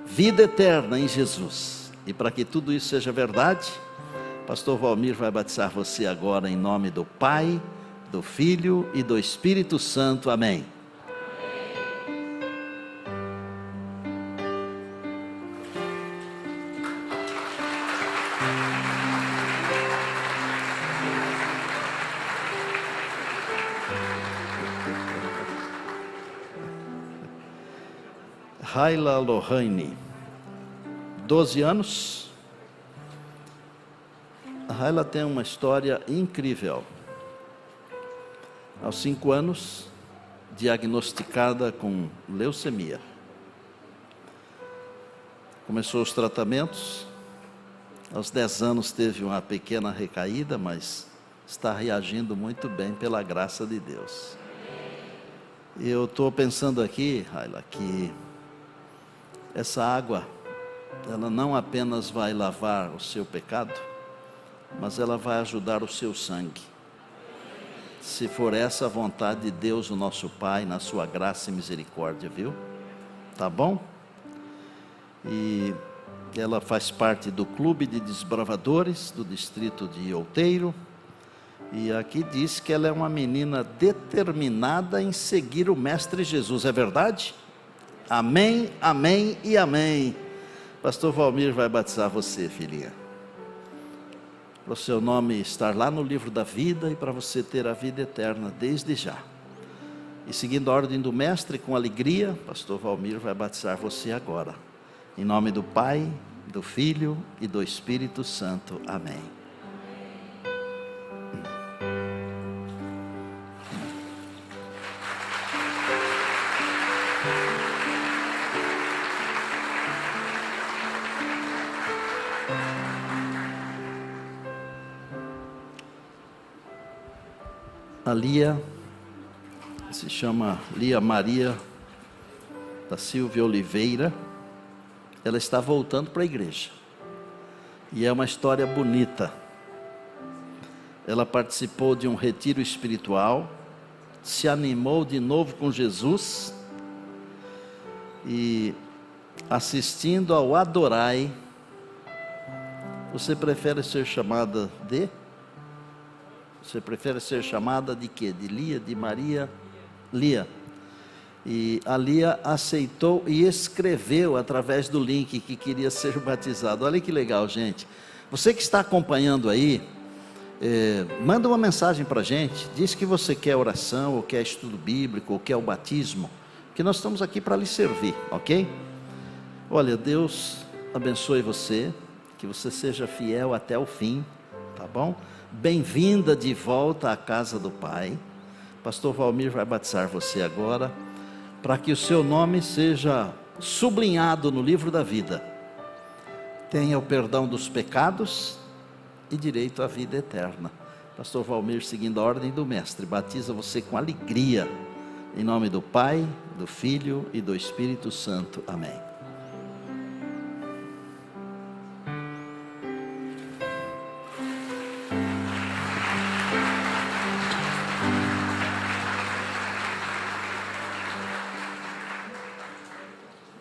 vida eterna em Jesus. E para que tudo isso seja verdade, pastor Valmir vai batizar você agora em nome do Pai, do Filho e do Espírito Santo. Amém. Raila Lohane, 12 anos. A Raila tem uma história incrível. Aos 5 anos, diagnosticada com leucemia. Começou os tratamentos. Aos 10 anos teve uma pequena recaída, mas está reagindo muito bem pela graça de Deus. E eu estou pensando aqui, Raila, que essa água, ela não apenas vai lavar o seu pecado, mas ela vai ajudar o seu sangue. Se for essa a vontade de Deus, o nosso Pai, na sua graça e misericórdia, viu? Tá bom? E ela faz parte do Clube de Desbravadores do distrito de Outeiro. E aqui diz que ela é uma menina determinada em seguir o Mestre Jesus. É verdade? Amém, amém e amém. Pastor Valmir vai batizar você, filhinha, para o seu nome estar lá no livro da vida e para você ter a vida eterna desde já. E seguindo a ordem do mestre, com alegria, pastor Valmir vai batizar você agora, em nome do Pai, do Filho e do Espírito Santo. Amém. A Lia, se chama Lia Maria da Silvia Oliveira, ela está voltando para a igreja, e é uma história bonita. Ela participou de um retiro espiritual, se animou de novo com Jesus, e assistindo ao Adorai. Você prefere ser chamada de? Você prefere ser chamada de quê? De Lia, de Maria? Lia. E a Lia aceitou e escreveu através do link que queria ser batizado. Olha que legal, gente. Você que está acompanhando aí, manda uma mensagem para a gente. Diz que você quer oração, ou quer estudo bíblico, ou quer o batismo, que nós estamos aqui para lhe servir, ok? Olha, Deus abençoe você, que você seja fiel até o fim, tá bom? Bem-vinda de volta à casa do Pai. Pastor Valmir vai batizar você agora, para que o seu nome seja sublinhado no livro da vida. Tenha o perdão dos pecados e direito à vida eterna. Pastor Valmir, seguindo a ordem do mestre, batiza você com alegria, Em nome do Pai, do Filho e do Espírito Santo. Amém.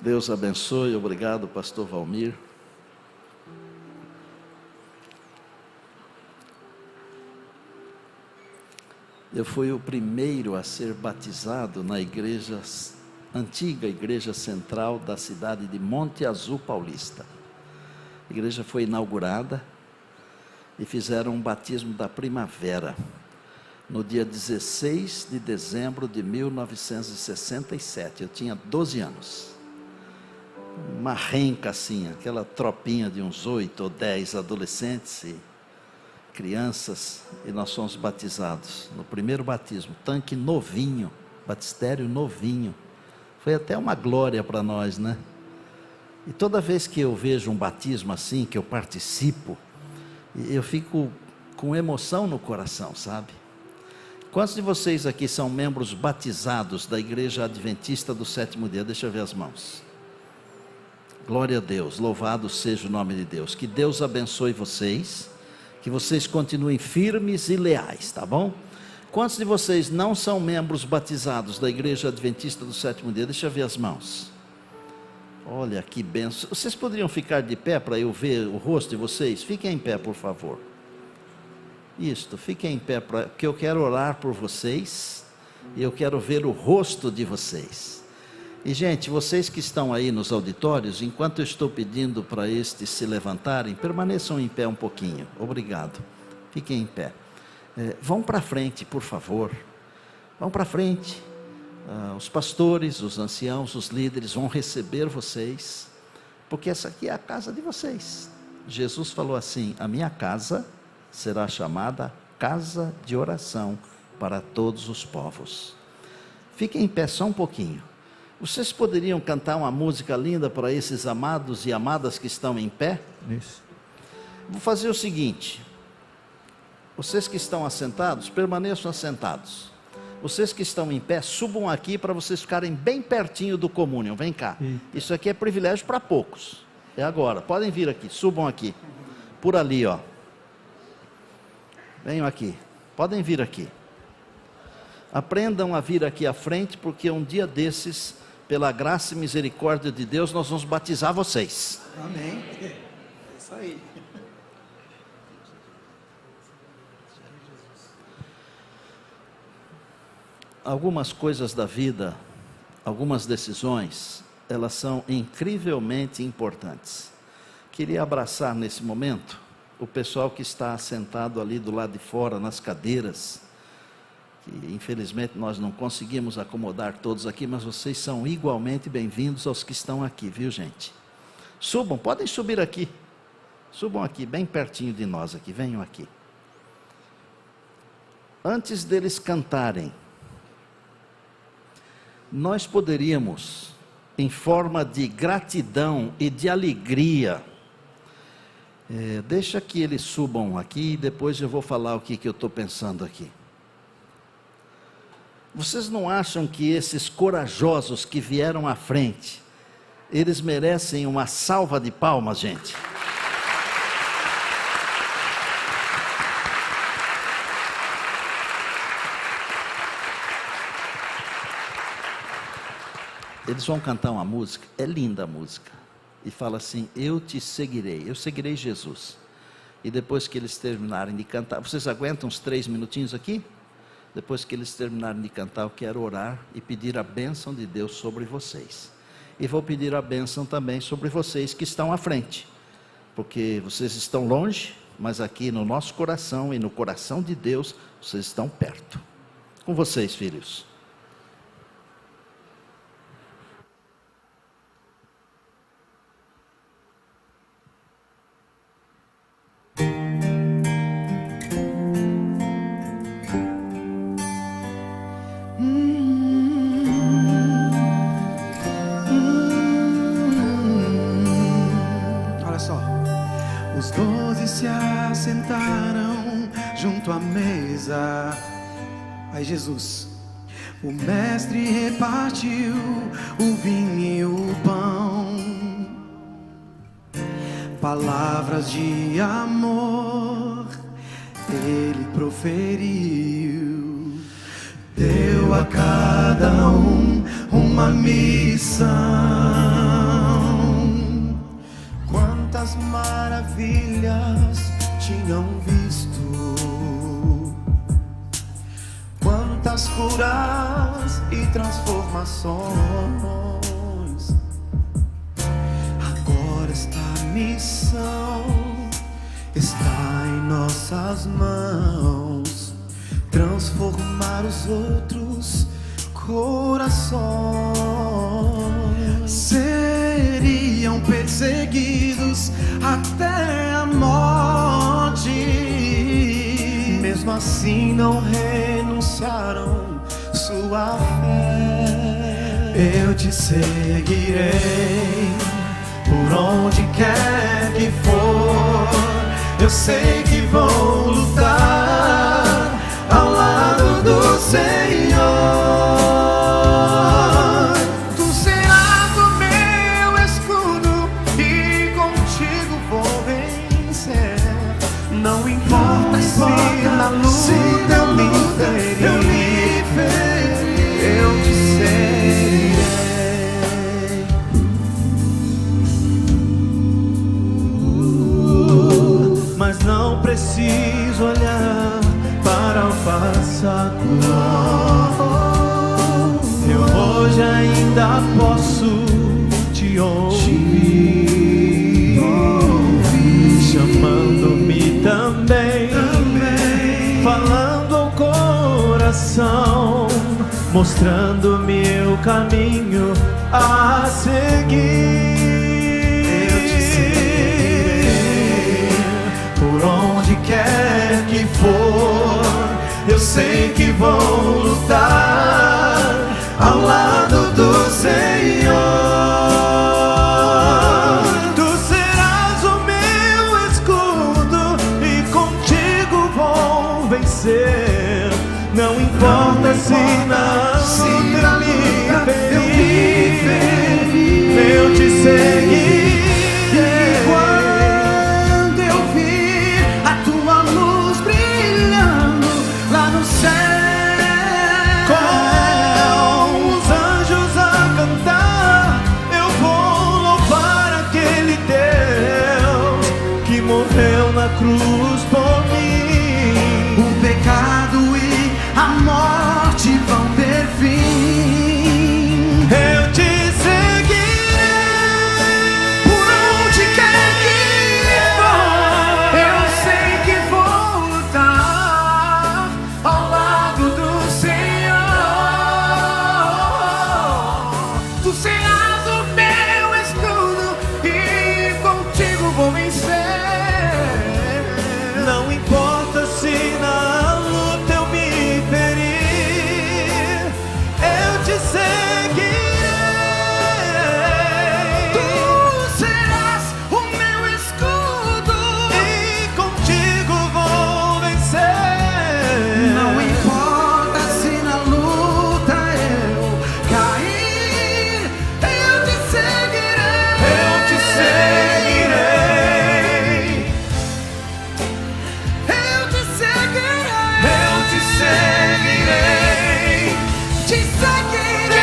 Deus abençoe. Obrigado, pastor Valmir. Eu fui o primeiro a ser batizado na antiga igreja central da cidade de Monte Azul Paulista. A igreja foi inaugurada e fizeram um batismo da primavera, no dia 16 de dezembro de 1967. Eu tinha 12 anos. Uma renca assim, aquela tropinha de uns 8 ou 10 adolescentes e crianças, e nós fomos batizados no primeiro batismo, tanque novinho, batistério novinho. Foi até uma glória para nós, né? E toda vez que eu vejo um batismo assim, que eu participo, eu fico com emoção no coração, sabe? Quantos de vocês aqui são membros batizados da Igreja Adventista do Sétimo Dia? Deixa eu ver as mãos. Glória a Deus, louvado seja o nome de Deus. Que Deus abençoe vocês, que vocês continuem firmes e leais, tá bom? Quantos de vocês não são membros batizados da Igreja Adventista do Sétimo Dia? Deixa eu ver as mãos. Olha que benção. Vocês poderiam ficar de pé para eu ver o rosto de vocês? Fiquem em pé, por favor. Isto, fiquem em pé, porque eu quero orar por vocês e eu quero ver o rosto de vocês. E gente, vocês que estão aí nos auditórios, enquanto eu estou pedindo para estes se levantarem, permaneçam em pé um pouquinho. Obrigado. Fiquem em pé. Vão para frente, por favor. Vão para frente. Os pastores, os anciãos, os líderes vão receber vocês, porque essa aqui é a casa de vocês. Jesus falou assim: a minha casa será chamada casa de oração para todos os povos. Fiquem em pé só um pouquinho. Vocês poderiam cantar uma música linda para esses amados e amadas que estão em pé? Isso. Vou fazer o seguinte: vocês que estão assentados, permaneçam assentados. Vocês que estão em pé, subam aqui para vocês ficarem bem pertinho do comúnio. Vem cá. Isso aqui é privilégio para poucos. É agora. Podem vir aqui, subam aqui. Por ali, ó. Venham aqui. Podem vir aqui. Aprendam a vir aqui à frente, porque um dia desses, pela graça e misericórdia de Deus, nós vamos batizar vocês. Amém. É isso aí. Algumas coisas da vida, algumas decisões, elas são incrivelmente importantes. Queria abraçar nesse momento o pessoal que está sentado ali do lado de fora, nas cadeiras, que infelizmente nós não conseguimos acomodar todos aqui, mas vocês são igualmente bem-vindos aos que estão aqui, viu gente? Subam, podem subir aqui. Subam aqui, bem pertinho de nós aqui, venham aqui. Antes deles cantarem, nós poderíamos, em forma de gratidão e de alegria, deixa que eles subam aqui e depois eu vou falar o que eu estou pensando aqui. Vocês não acham que esses corajosos que vieram à frente, eles merecem uma salva de palmas, gente? Eles vão cantar uma música, é linda a música, e fala assim: eu te seguirei, eu seguirei Jesus. E depois que eles terminarem de cantar, vocês aguentam uns 3 minutinhos aqui? Depois que eles terminarem de cantar, eu quero orar e pedir a bênção de Deus sobre vocês. E vou pedir a bênção também sobre vocês que estão à frente, porque vocês estão longe, mas aqui no nosso coração e no coração de Deus, vocês estão perto. Com vocês, filhos. Os 12 se assentaram junto à mesa. Aí Jesus: O mestre repartiu o vinho e o pão, palavras de amor ele proferiu, deu a cada um uma missão. Quantas maravilhas tinham visto, quantas curas e transformações. Agora esta missão está em nossas mãos, transformar os outros corações. Seriam perseguidos até a morte, mesmo assim não renunciaram sua fé. eu te seguirei por onde quer que for. Eu sei que vou lutar ao lado do Senhor. Tu serás o meu escudo e contigo vou vencer. Não importa se na luta eu me ferir, eu te seguirei. Mas não preciso olhar para o passado. Eu hoje ainda posso te ouvir, chamando-me também, falando ao coração, mostrando-me o caminho a seguir. Eu te seguirei por onde quer que for. Eu sei que vou lutar ao lado do Senhor. Tu serás o meu escudo e contigo vou vencer. Não importa se na luta eu me ferir, eu te seguirei. Quando eu vir a tua luz brilhando lá no céu, Com os anjos a cantar, eu vou louvar aquele Deus que morreu na cruz por mim. o pecado e a morte vão ter fim. Eu te seguirei Por onde quer que for, eu sei que vou lutar ao lado do Senhor. Tu serás o meu escudo e contigo vou vencer. Não importa se na luta eu me ferir, eu te seguirei. tu serás o meu escudo. E contigo vou vencer. Não importa se na luta eu cair, eu te seguirei. Eu te seguirei. Eu te seguirei. Eu te seguirei. Te seguirei.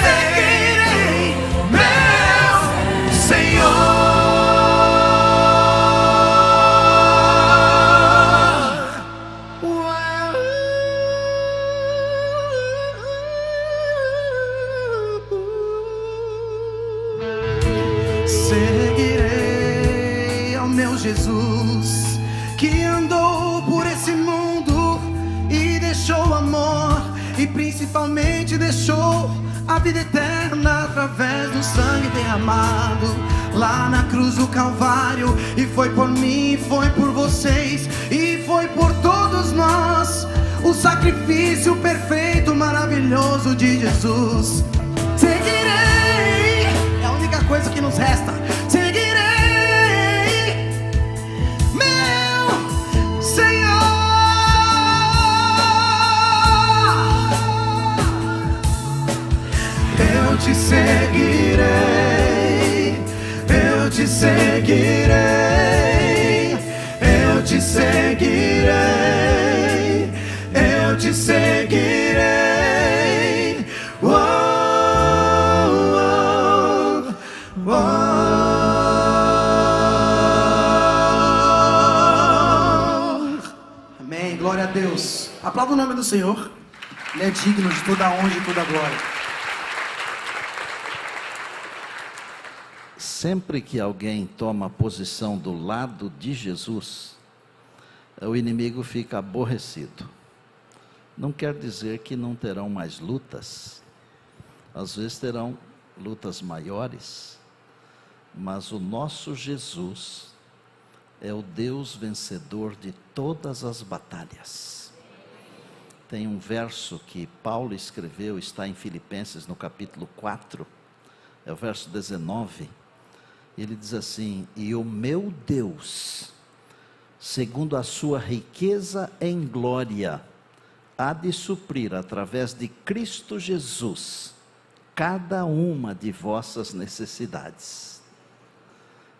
Seguirei. Meu Senhor. Seguirei ao meu Jesus, que andou por esse mundo e deixou amor, e principalmente deixou a vida eterna através do sangue derramado lá na cruz do Calvário. E foi por mim, foi por vocês e foi por todos nós, o sacrifício perfeito, maravilhoso de Jesus. Seguirei, é a única coisa que nos resta. Seguirei, meu Senhor. eu te seguirei, eu te seguirei, eu te seguirei. Oh, oh, oh, oh. Amém. Glória a Deus. Aplauda o nome do Senhor. Ele é digno de toda a honra e toda a glória. Sempre que alguém toma posição do lado de Jesus, o inimigo fica aborrecido. Não quer dizer que não terão mais lutas, às vezes terão lutas maiores, mas o nosso Jesus é o Deus vencedor de todas as batalhas. Tem um verso que Paulo escreveu, está em Filipenses no capítulo 4, é o verso 19, ele diz assim: e o meu Deus, segundo a sua riqueza em glória, há de suprir através de Cristo Jesus cada uma de vossas necessidades.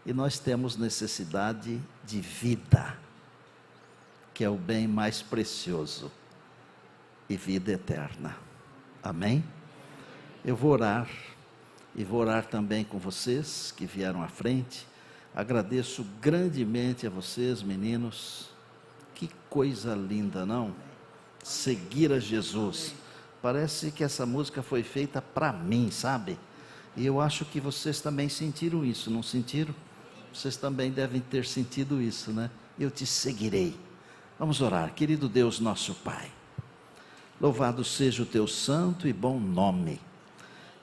E nós temos necessidade de vida, que é o bem mais precioso, e vida eterna. Amém? Eu vou orar, e vou orar também com vocês que vieram à frente. Agradeço grandemente a vocês, meninos. Que coisa linda, não? Seguir a Jesus. Parece que essa música foi feita para mim, sabe? E eu acho que vocês também sentiram isso, não sentiram? Vocês também devem ter sentido isso, né? Eu te seguirei. Vamos orar. Querido Deus, nosso Pai, louvado seja o teu santo e bom nome.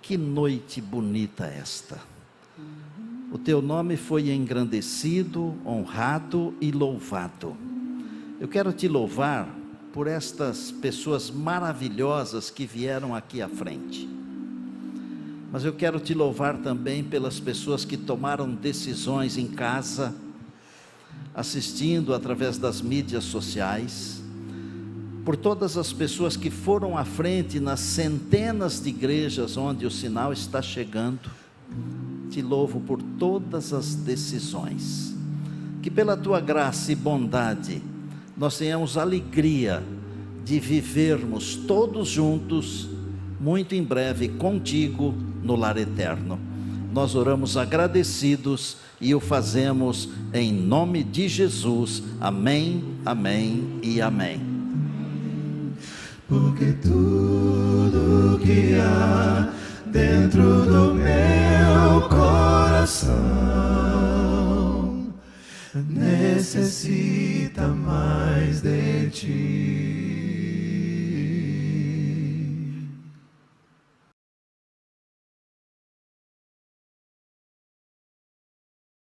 Que noite bonita esta. O teu nome foi engrandecido, honrado e louvado. Eu quero te louvar por estas pessoas maravilhosas que vieram aqui à frente. Mas eu quero te louvar também pelas pessoas que tomaram decisões em casa, assistindo através das mídias sociais, por todas as pessoas que foram à frente nas centenas de igrejas onde o sinal está chegando. Te louvo por todas as decisões, que pela tua graça e bondade, nós tenhamos alegria de vivermos todos juntos, muito em breve contigo no lar eterno. Nós oramos agradecidos e o fazemos em nome de Jesus. Amém, amém e amém. Porque tudo que há dentro do meu coração necessita mais de ti.